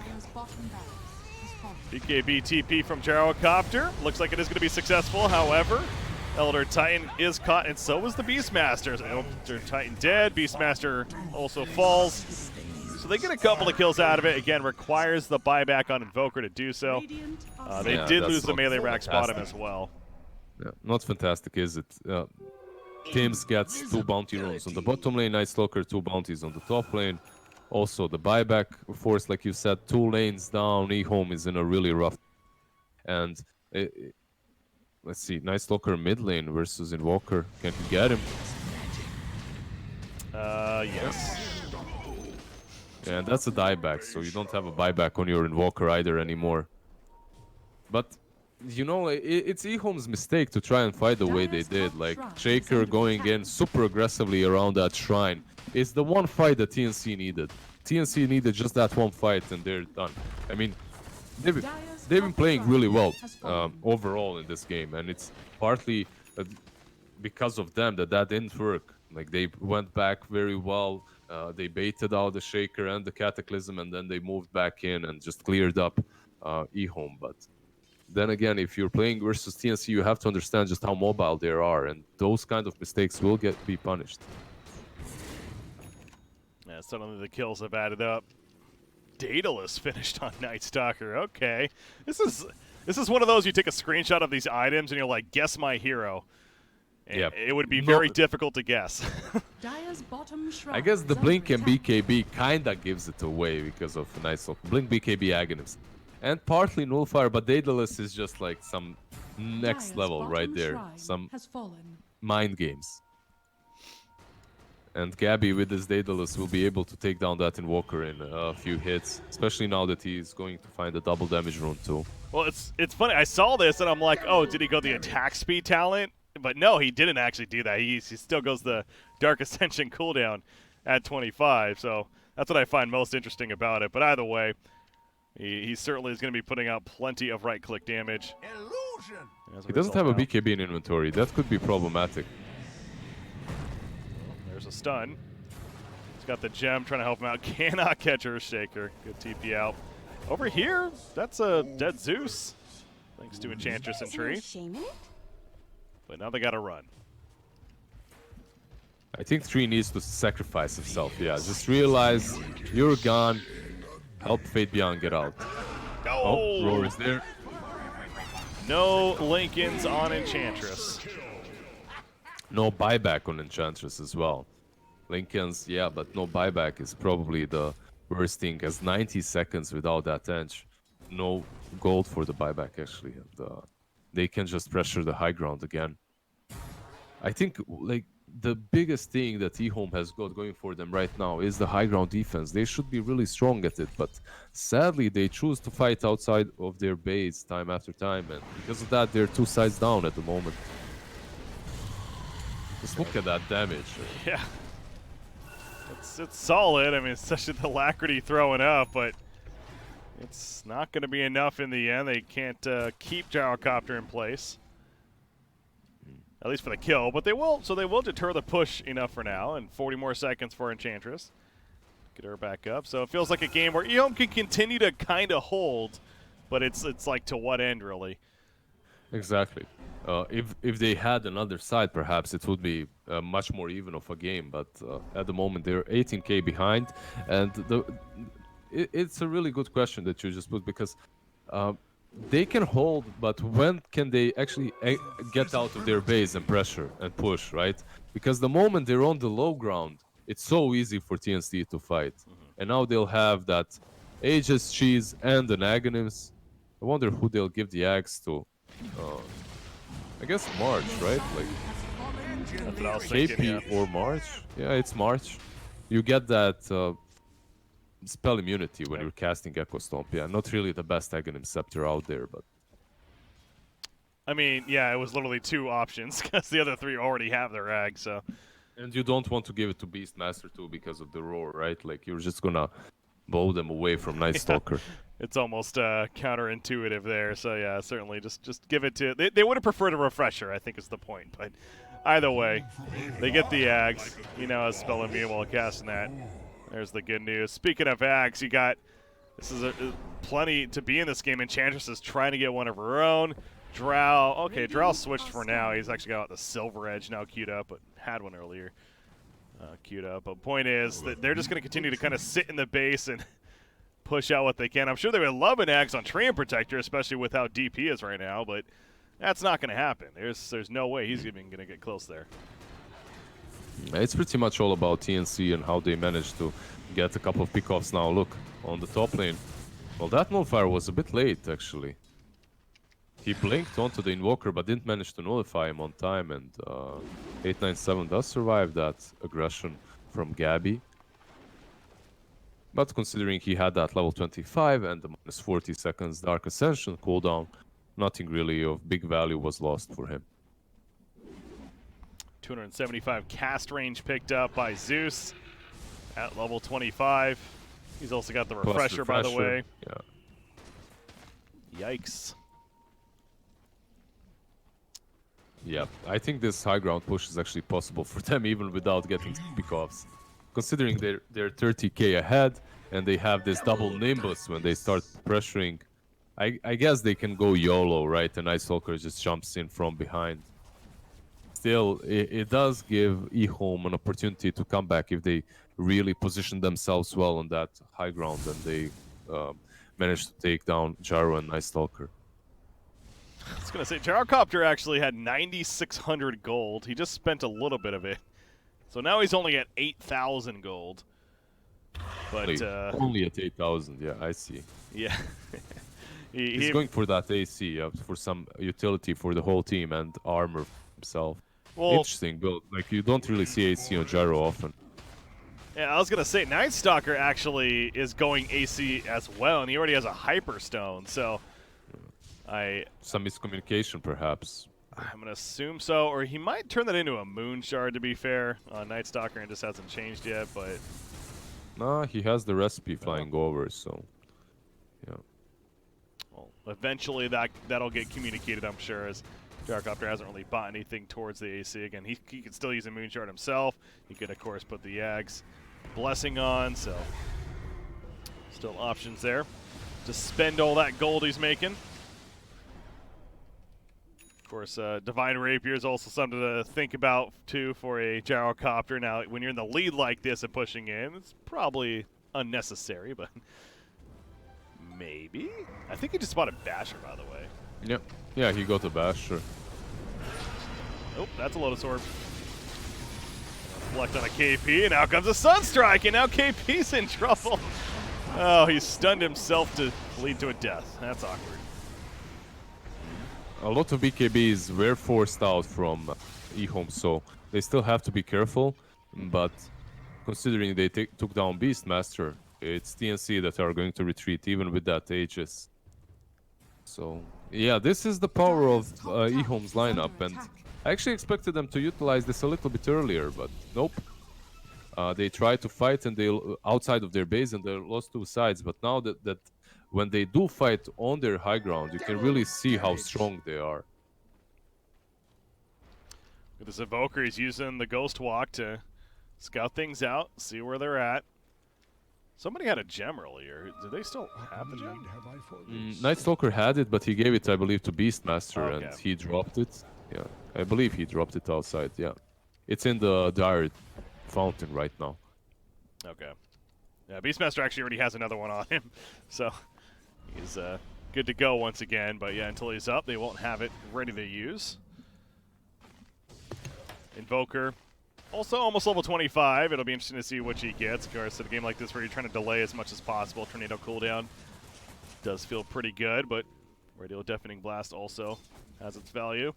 BKB TP from Gyrocopter. Looks like it is going to be successful, however. Elder Titan is caught, and so is the Beastmaster. Elder Titan dead, Beastmaster also falls. So they get a couple of kills out of it. Again, requires the buyback on Invoker to do so. They did lose the melee rack bottom as well. Yeah, not fantastic, is it? Tims gets 2 bounty runes on the bottom lane, Night Stalker 2 bounties on the top lane. Also the buyback force, like you said, 2 lanes down. Ehome is in a really rough. And let's see, Night Stalker mid lane versus Invoker. Can he get him? Yes. Yeah, and that's a dieback, so you don't have a buyback on your Invoker either anymore. But you know, it's Ehome's mistake to try and fight the way they did. Like, Shaker going in super aggressively around that shrine. It's the one fight that TNC needed. TNC needed just that one fight and they're done. I mean, they've been playing really well overall in this game. And it's partly because of them that didn't work. Like, they went back very well. They baited out the Shaker and the Cataclysm, and then they moved back in and just cleared up Ehome. But then again, if you're playing versus TNC, you have to understand just how mobile they are, and those kind of mistakes will be punished. Yeah, suddenly the kills have added up. Daedalus finished on Night Stalker. Okay, this is one of those you take a screenshot of these items and you're like, guess my hero. Yeah, it would be very difficult to guess. I guess the Blink and BKB kinda gives it away because of Night Stalker. Blink, BKB, Agonist. And partly Nullfire, but Daedalus is just like some next level right there. Some mind games. And Gabby with his Daedalus will be able to take down that Invoker in a few hits, especially now that he's going to find a double damage rune too. Well, it's funny. I saw this and I'm like, oh, did he go the attack speed talent? But no, he didn't actually do that. He still goes the Dark Ascension cooldown at 25. So that's what I find most interesting about it. But either way, he certainly is going to be putting out plenty of right-click damage. He doesn't have a BKB in inventory. That could be problematic. There's a stun. He's got the gem trying to help him out. Cannot catch Earthshaker. Good TP out. Over here, that's a dead Zeus. Thanks to Enchantress and Tree. But now they got to run. I think Tree needs to sacrifice himself. Yeah, just realize you're gone. Help Fate Beyond get out. Oh, Roar is there. No Lincolns on Enchantress. No buyback on Enchantress as well. Lincoln's, yeah, but no buyback is probably the worst thing, as 90 seconds without that edge. No gold for the buyback, actually. And they can just pressure the high ground again. I think, like, the biggest thing that Ehome has got going for them right now is the high ground defense. They should be really strong at it, but sadly, they choose to fight outside of their base time after time, and because of that, they're 2 sides down at the moment. Just look at that damage. Yeah. It's solid. I mean, especially the alacrity throwing up, but it's not going to be enough in the end. They can't keep Gyrocopter in place, at least for the kill. But they will, so they will deter the push enough for now. And 40 more seconds for Enchantress. Get her back up. So it feels like a game where Ehome can continue to kind of hold, but it's like to what end, really? Exactly. If they had another side, perhaps it would be much more even of a game. But at the moment, they're 18k behind, and it's a really good question that you just put, because they can hold, but when can they actually get out of their base and pressure and push, right? Because the moment they're on the low ground, it's so easy for TNC to fight, and now they'll have that Aegis cheese and an Aghanim. I wonder who they'll give the axe to. I guess March, right? Like That's what I was thinking, KP yeah. or March. Yeah, it's March. You get that spell immunity when you're casting Echo Stomp. Yeah, not really the best Aghanim Scepter out there, but I mean, yeah, it was literally 2 options because the other 3 already have their ag, so. and you don't want to give it to Beastmaster too because of the roar, right? Like you're just gonna bow them away from Night Stalker. It's almost counterintuitive there. So yeah, certainly just give it to. They would have preferred a refresher, I think is the point. But either way, they get the Ags. You know, as spell immune while casting that. There's the good news. Speaking of Ags, you got this is plenty to be in this game. Enchantress is trying to get one of her own. Drow, okay, Drow switched for now. He's actually got the Silver Edge now queued up, but had one earlier queued up. But point is that they're just going to continue to kind of sit in the base and push out what they can. I'm sure they would love an axe on Treant Protector, especially with how deep he is right now, but that's not going to happen. There's no way he's even going to get close there. It's pretty much all about TNC and how they managed to get a couple of pickoffs now. Look, on the top lane. Well, that Nullfire was a bit late, actually. He blinked onto the Invoker, but didn't manage to nullify him on time, and 897 does survive that aggression from Gabby. But considering he had that level 25 and the minus 40 seconds Dark Ascension cooldown, nothing really of big value was lost for him. 275 cast range picked up by Zeus at level 25. He's also got the refresher, by the way. Yeah. Yikes. Yeah, I think this high ground push is actually possible for them even without getting pickoffs. Considering they're 30k ahead and they have this double Nimbus when they start pressuring, I guess they can go YOLO, right? And Night Stalker just jumps in from behind. Still, it does give Ehome an opportunity to come back if they really position themselves well on that high ground and they manage to take down Jaro and Night Stalker. I was going to say, Gyrocopter actually had 9,600 gold. He just spent a little bit of it. So now he's only at 8,000 gold. But only at 8,000, yeah, I see. Yeah. He's going for that AC, for some utility for the whole team and armor himself. Well, interesting build. Like, you don't really see AC on Gyro often. Yeah, I was going to say, Night Stalker actually is going AC as well, and he already has a Hyperstone, so some miscommunication, perhaps. I'm going to assume so, or he might turn that into a Moon Shard, to be fair, on Night Stalker, and just hasn't changed yet, but... Nah, he has the recipe flying over, so... Yeah. Well, eventually that'll get communicated, I'm sure, as Gyrocopter hasn't really bought anything towards the AC. Again, he could still use a Moon Shard himself. He could, of course, put the Yag's Blessing on, so... Still options there to spend all that gold he's making. Of course, Divine Rapier is also something to think about, too, for a Gyrocopter. Now, when you're in the lead like this and pushing in, it's probably unnecessary, but maybe? I think he just bought a Basher, by the way. Yep. Yeah, he got a Basher. Oh, that's a Lotus Orb. Reflect on a KP, and now comes a Sunstrike, and now KP's in trouble. Oh, he stunned himself to lead to a death. That's awkward. A lot of BKBs were forced out from Ehome, so they still have to be careful. But considering they took down Beastmaster, it's TNC that are going to retreat, even with that Aegis. So, yeah, this is the power of Ehome's lineup, and I actually expected them to utilize this a little bit earlier, but nope. They tried to fight and they outside of their base and they lost 2 sides, but now that when they do fight on their high ground, you can really see how strong they are. With this Evoker, he's using the Ghost Walk to scout things out, see where they're at. Somebody had a gem earlier. Do they still have the gem? Night Stalker had it, but he gave it, I believe, to Beastmaster, Okay. and he dropped it. Yeah, I believe he dropped it outside, yeah. It's in the Dire Fountain right now. Okay. Yeah, Beastmaster actually already has another one on him, so he's good to go once again. But yeah, until he's up, they won't have it ready to use. Invoker, also almost level 25. It'll be interesting to see what he gets. Of course, in a game like this where you're trying to delay as much as possible, Tornado cooldown does feel pretty good, but Radio Deafening Blast also has its value.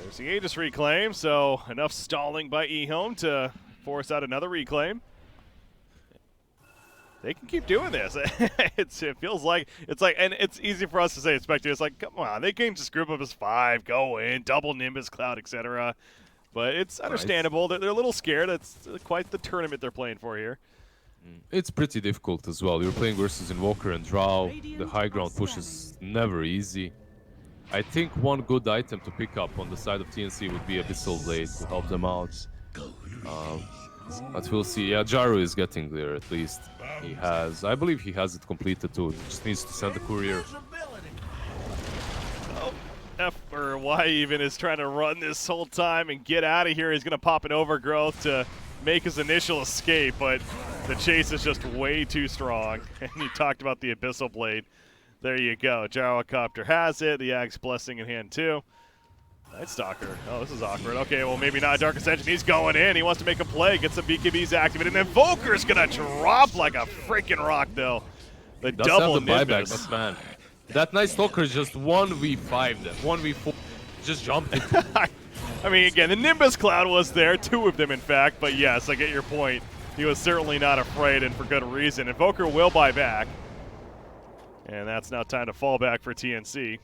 There's the Aegis reclaim, so enough stalling by Ehome to force out another reclaim. They can keep doing this. It feels like and it's easy for us to say, spectators, it's like, come on, they can just group up as 5, go in, double Nimbus Cloud, etc. But it's understandable. They're a little scared. It's quite the tournament they're playing for here. It's pretty difficult as well. You're playing versus Invoker and Drow. The high ground push is never easy. I think one good item to pick up on the side of TNC would be Abyssal Blade to help them out. But we'll see. Yeah, Jaru is getting there at least. He has, I believe he has it completed too. He just needs to send the courier. Oh, F or Y even is trying to run this whole time and get out of here. He's going to pop an Overgrowth to make his initial escape, but the chase is just way too strong. And you talked about the Abyssal Blade. There you go. Gyrocopter has it. The Ag's Blessing in hand too. Night Stalker. Oh, this is awkward. Okay, well, maybe not Dark Ascension. He's going in. He wants to make a play. Gets some BKBs activated. And Invoker's going to drop like a freaking rock, though. The double Nimbus. Buyback, but man, that Night Stalker just 1v5 them. 1v4. Just jumped it. I mean, again, the Nimbus Cloud was there. 2 of them, in fact. But yes, I get your point. He was certainly not afraid, and for good reason. Invoker will buy back. And that's now time to fall back for TNC.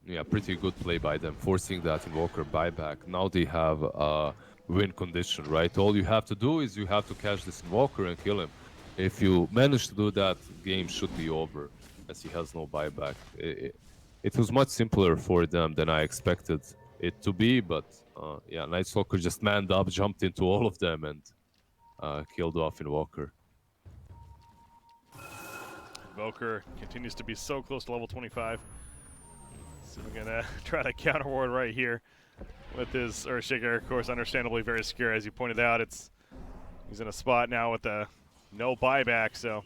Yeah, pretty good play by them, forcing that Invoker buyback. Now they have a win condition, right? All you have to do is you have to catch this Invoker and kill him. If you manage to do that, game should be over, as he has no buyback. It was much simpler for them than I expected it to be, but yeah, Night Stalker just manned up, jumped into all of them, and killed off Invoker. Invoker continues to be so close to level 25. So we're gonna try to counter ward right here with his Earthshaker. Of course, understandably very scared, as you pointed out. He's in a spot now with no buyback, so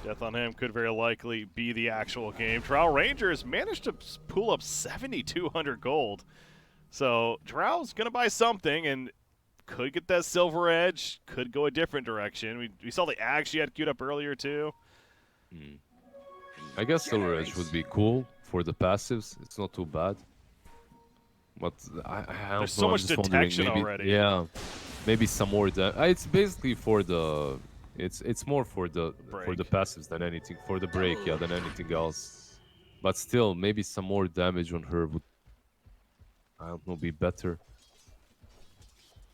death on him could very likely be the actual game. Drow Rangers managed to pull up 7,200 gold, so Drow's gonna buy something and could get that Silver Edge. Could go a different direction. We saw the Ag she had queued up earlier too. I guess Silver Edge would be cool for the passives. It's not too bad. But I don't There's know, so I'm much just wondering, detection maybe, already. Yeah, maybe some more. It's basically for the. It's more for the passives than anything, for the break, yeah, than anything else. But still, maybe some more damage on her would, I don't know, be better.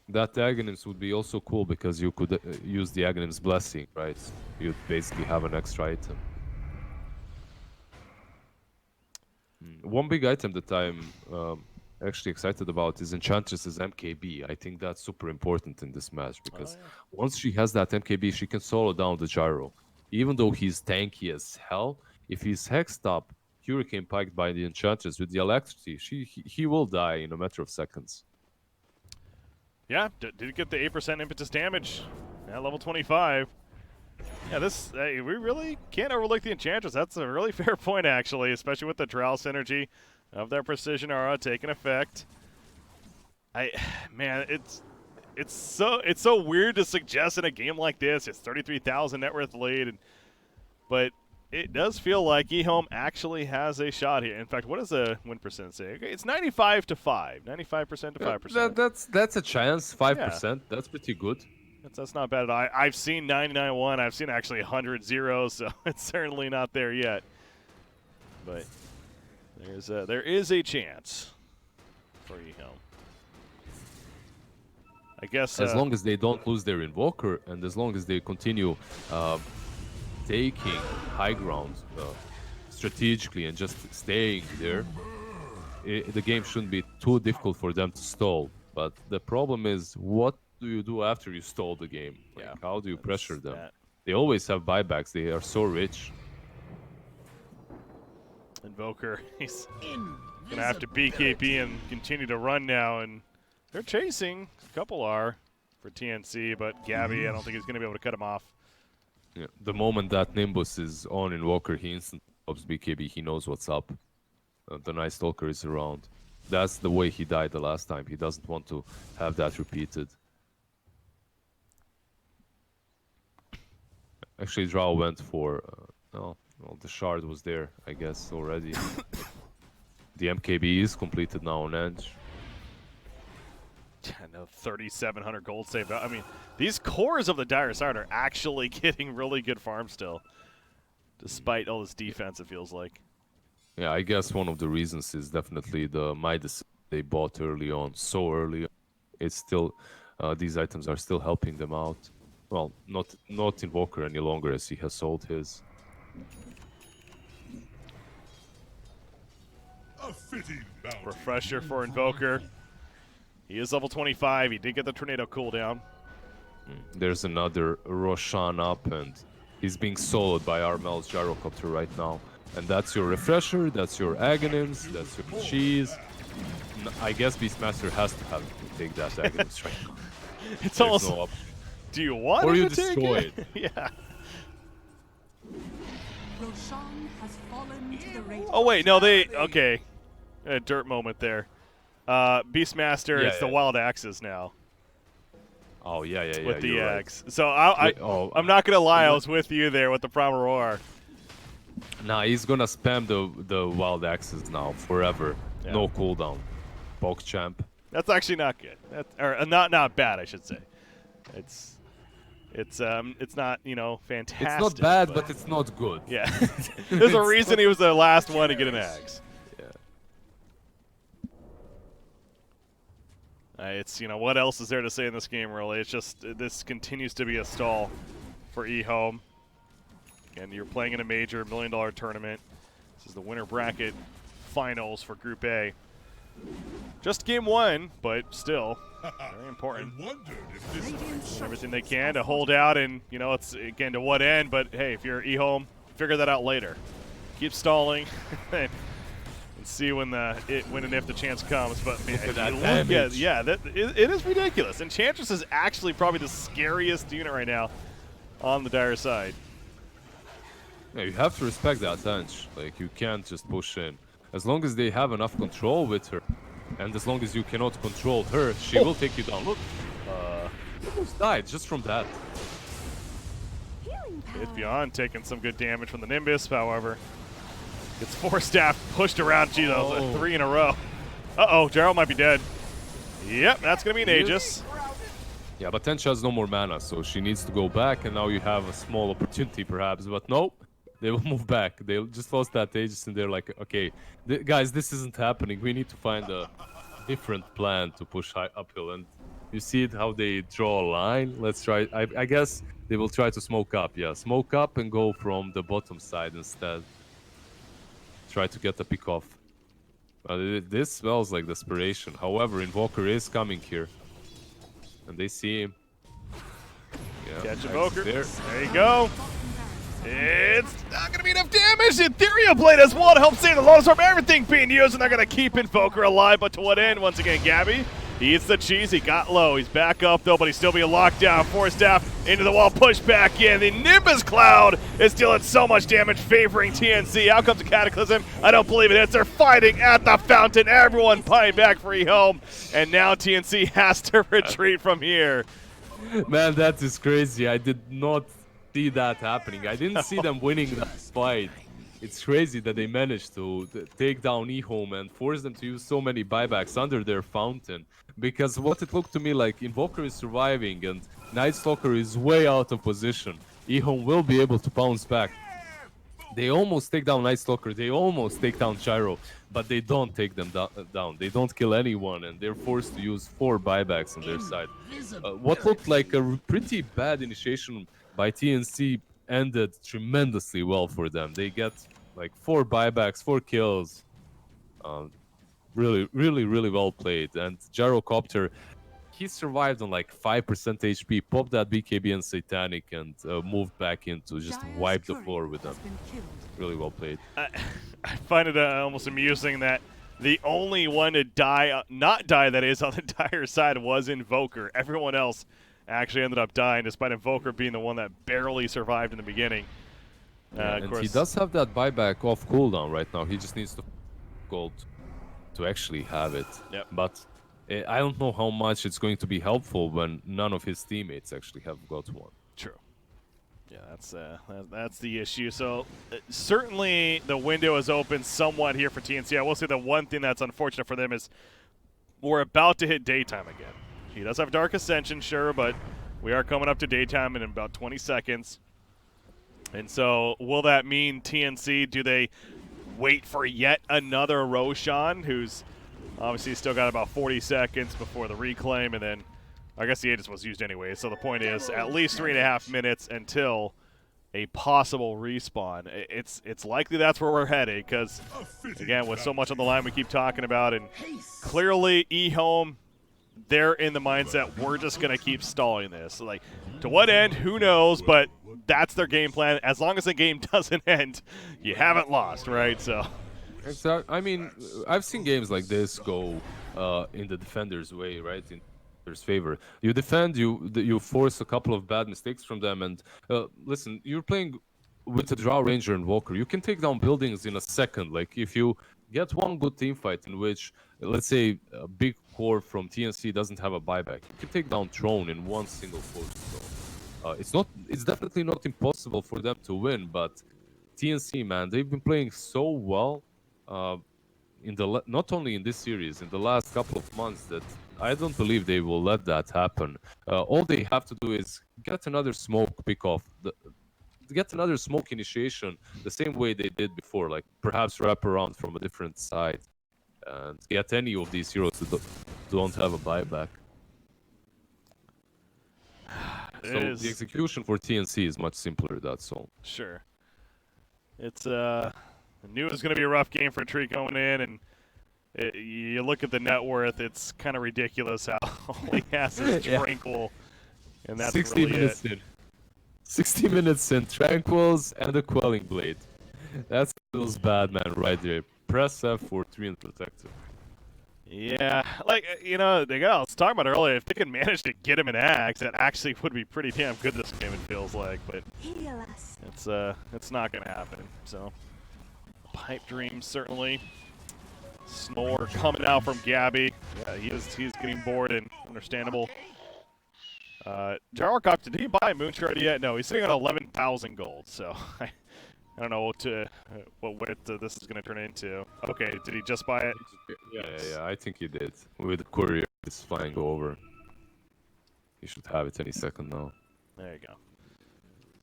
That Aghanim's would be also cool because you could use the Aghanim's Blessing, right? You'd basically have an extra item. One big item that I'm actually excited about is Enchantress's MKB. I think that's super important in this match because once she has that MKB, she can solo down the Gyro. Even though he's tanky as hell, if he's hexed up, Hurricane Piked by the Enchantress with the electricity, he will die in a matter of seconds. Yeah, did get the 8% impetus damage at level 25. Yeah, we really can't overlook the Enchantress. That's a really fair point, actually, especially with the Drow synergy. of their precision aura taking effect. Man, it's so weird to suggest in a game like this. It's 33,000 net worth lead, but it does feel like Ehome actually has a shot here. In fact, what does the win percent say? Okay, it's 95 to 5, 95% to 5%. That's a chance, 5%. That's pretty good. That's not bad at all. I've seen 99-1. I've seen actually 100-0, so it's certainly not there yet. But there is a chance for Ehome. I guess as long as they don't lose their invoker, and as long as they continue taking high ground strategically and just staying there, the game shouldn't be too difficult for them to stall. But the problem is, what do you do after you stall the game? Like, how do you pressure them? They always have buybacks. They are so rich. Invoker, he's gonna have to BKB and continue to run now, and they're chasing. A couple are for TNC, but Gabby, I don't think he's gonna be able to cut him off. Yeah. The moment that Nimbus is on Invoker, he instantly stops BKB. He knows what's up. The Night Stalker is around. That's the way he died the last time. He doesn't want to have that repeated. Actually, Drow went for... well, the shard was there, I guess, already. The MKB is completed now on Edge. No, 3,700 gold saved. I mean, these cores of the Dire Side are actually getting really good farm still, despite all this defense, it feels like. Yeah, I guess one of the reasons is definitely the Midas they bought early on, so early. It's still, these items are still helping them out. Well, not Invoker any longer, as he has sold his. Refresher for Invoker. He is level 25. He did get the Tornado cooldown. There's another Roshan up, and he's being soloed by Armel's Gyrocopter right now. And that's your Refresher, that's your Aghanims, that's your Cheese. I guess Beastmaster has to have to take that Aghanims right now. It's almost... No option. Do you want or him you to destroy take it? Yeah. Roshan has fallen to the radiant. Oh, wait, no, they... Okay. A dirt moment there. Beastmaster, it's the Wild Axes now. Oh, yeah. With the right. axe. So I'm not going to lie, I was with you there with the Primal Roar. Nah, he's going to spam the Wild Axes now forever. Yeah. No cooldown. PogChamp. That's actually not good. Or not bad, I should say. It's not, fantastic. It's not bad, but it's not good. Yeah. There's a reason he was the last one to get an axe. It's, what else is there to say in this game, really? It's just, this continues to be a stall for Ehome. And you're playing in a major $1 million tournament. This is the winner bracket finals for Group A. Just game one, but still very important. Everything they can to hold out, and, it's, again, to what end? But, hey, if you're Ehome, figure that out later. Keep stalling. See when and if the chance comes, but man, it is ridiculous. Enchantress is actually probably the scariest unit right now on the Dire side. Yeah, you have to respect that bench. Like, you can't just push in. As long as they have enough control with her, and as long as you cannot control her, she will take you down. Look, almost died just from that. It's beyond taking some good damage from the Nimbus, however. Gets 4 staff pushed around. Gee, that was 3 in a row. Uh-oh, Gerald might be dead. Yep, that's going to be an Aegis. Yeah, but Tencha has no more mana, so she needs to go back, and now you have a small opportunity, perhaps. But no, they will move back. They just lost that Aegis, and they're like, okay, guys, this isn't happening. We need to find a different plan to push uphill. And you see it, how they draw a line? Let's try. I guess they will try to smoke up. Yeah, smoke up and go from the bottom side instead. Try to get a pick off. This smells like desperation. However, Invoker is coming here. And they see him. Yeah, catch Invoker. There you go. It's not going to be enough damage. Ethereal Blade as well to help save the Lotus Orb. Everything being used, and they're going to keep Invoker alive. But to what end? Once again, Gabby He eats the cheese. He got low. He's back up, though, but he's still being locked down. Force staff into the wall, push back in. The Nimbus Cloud is dealing so much damage, favoring TNC. Out comes a Cataclysm. I don't believe it. They're fighting at the fountain. Everyone pine back for Ehome. And now TNC has to retreat from here. Man, that is crazy. I did not see that happening. I didn't see them winning that fight. It's crazy that they managed to take down Ehome and force them to use so many buybacks under their fountain. Because what it looked to me like, Invoker is surviving and Night Stalker is way out of position. Ehome will be able to bounce back. They almost take down Night Stalker, they almost take down Gyro, but they don't take them down. They don't kill anyone, and they're forced to use 4 buybacks on their side. What looked like a pretty bad initiation by TNC ended tremendously well for them. They get like 4 buybacks, 4 kills. Really well played. And Gyrocopter, he survived on like 5% HP, popped that BKB and Satanic, and moved back in to just wipe the floor with them. Really well played. I find it almost amusing that the only one to die, not die that is, on the dire side was Invoker. Everyone else actually ended up dying, despite Invoker being the one that barely survived in the beginning. Yeah, of and course, he does have that buyback off cooldown right now. He just needs to gold to actually have it. Yep. But I don't know how much it's going to be helpful when none of his teammates actually have got one. True. Yeah, that's the issue. So certainly the window is open somewhat here for TNC. I will say the one thing that's unfortunate for them is we're about to hit daytime again. He does have Dark Ascension, sure, but we are coming up to daytime in about 20 seconds. And so will that mean TNC, do they wait for yet another Roshan, who's obviously still got about 40 seconds before the reclaim, and then I guess the Aegis was used anyway. So the point is at least 3.5 minutes until a possible respawn. It's likely that's where we're headed because, again, with so much on the line we keep talking about, and clearly Ehome, they're in the mindset we're just going to keep stalling this. Like, to what end, who knows, but that's their game plan. As long as the game doesn't end, you haven't lost, right? So, I mean, I've seen games like this go in the defender's way, right? In their favor. You defend, you force a couple of bad mistakes from them, and listen, you're playing with a Drow Ranger and Walker. You can take down buildings in a second. Like, if you get one good team fight in which, let's say, a big core from TNC doesn't have a buyback, you can take down Throne in one single push. So, it's definitely not impossible for them to win, but TNC, man, they've been playing so well not only in this series, in the last couple of months, that I don't believe they will let that happen. All they have to do is get another smoke pick off, get another smoke initiation the same way they did before, like perhaps wrap around from a different side and get any of these heroes that don't have a buyback. So the execution for TNC is much simpler, that's all. Sure. It's I knew it was going to be a rough game for Tree going in, and you look at the net worth, it's kind of ridiculous how all he has is Tranquil, and that's 60 really minutes it. in. 60 minutes in, Tranquils and a Quelling Blade. That feels bad, man, right there. Press F for 3 and Protector. Yeah, like, you know, I was talking about earlier, if they could manage to get him an axe, that actually would be pretty damn good this game, it feels like, but it's not going to happen, so. Pipe Dream, certainly. Snore coming out from Gabby. Yeah, he's getting bored and understandable. Jarokop, did he buy a Moonshard yet? No, he's sitting on 11,000 gold, so I don't know what this is going to turn into. Okay, did he just buy it? Yeah, I think he did. With the courier, it's flying over. He should have it any second now. There you go.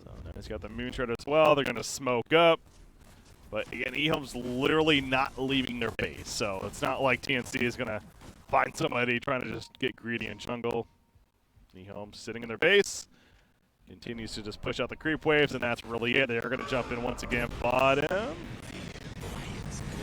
So now he's got the Moonshard as well. They're going to smoke up. But again, Ehome's literally not leaving their base, so it's not like TNC is going to find somebody trying to just get greedy in jungle. Ehome sitting in their base, continues to just push out the creep waves, and that's really it. They're going to jump in once again bottom.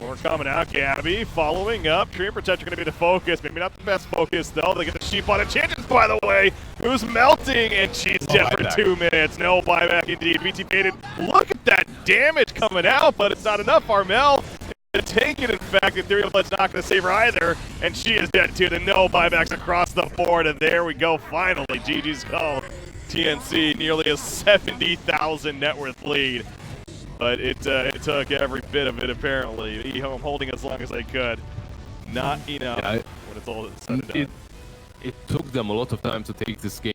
We're coming out, Gabby following up. Tree Protector going to be the focus. Maybe not the best focus, though. They get the sheep on it. Changes, by the way, who's melting, and she's dead for 2 minutes. No buyback indeed. BT baited. Look at that damage coming out, but it's not enough. Armel to take it. In fact, Ethereal Blood's not going to save her either, and she is dead too. The no buybacks across the board, and there we go. Finally, GG's call. TNC nearly a 70,000 net worth lead, but it took every bit of it apparently. Ehome holding as long as they could. Not enough when it's all said and done. It took them a lot of time to take this game.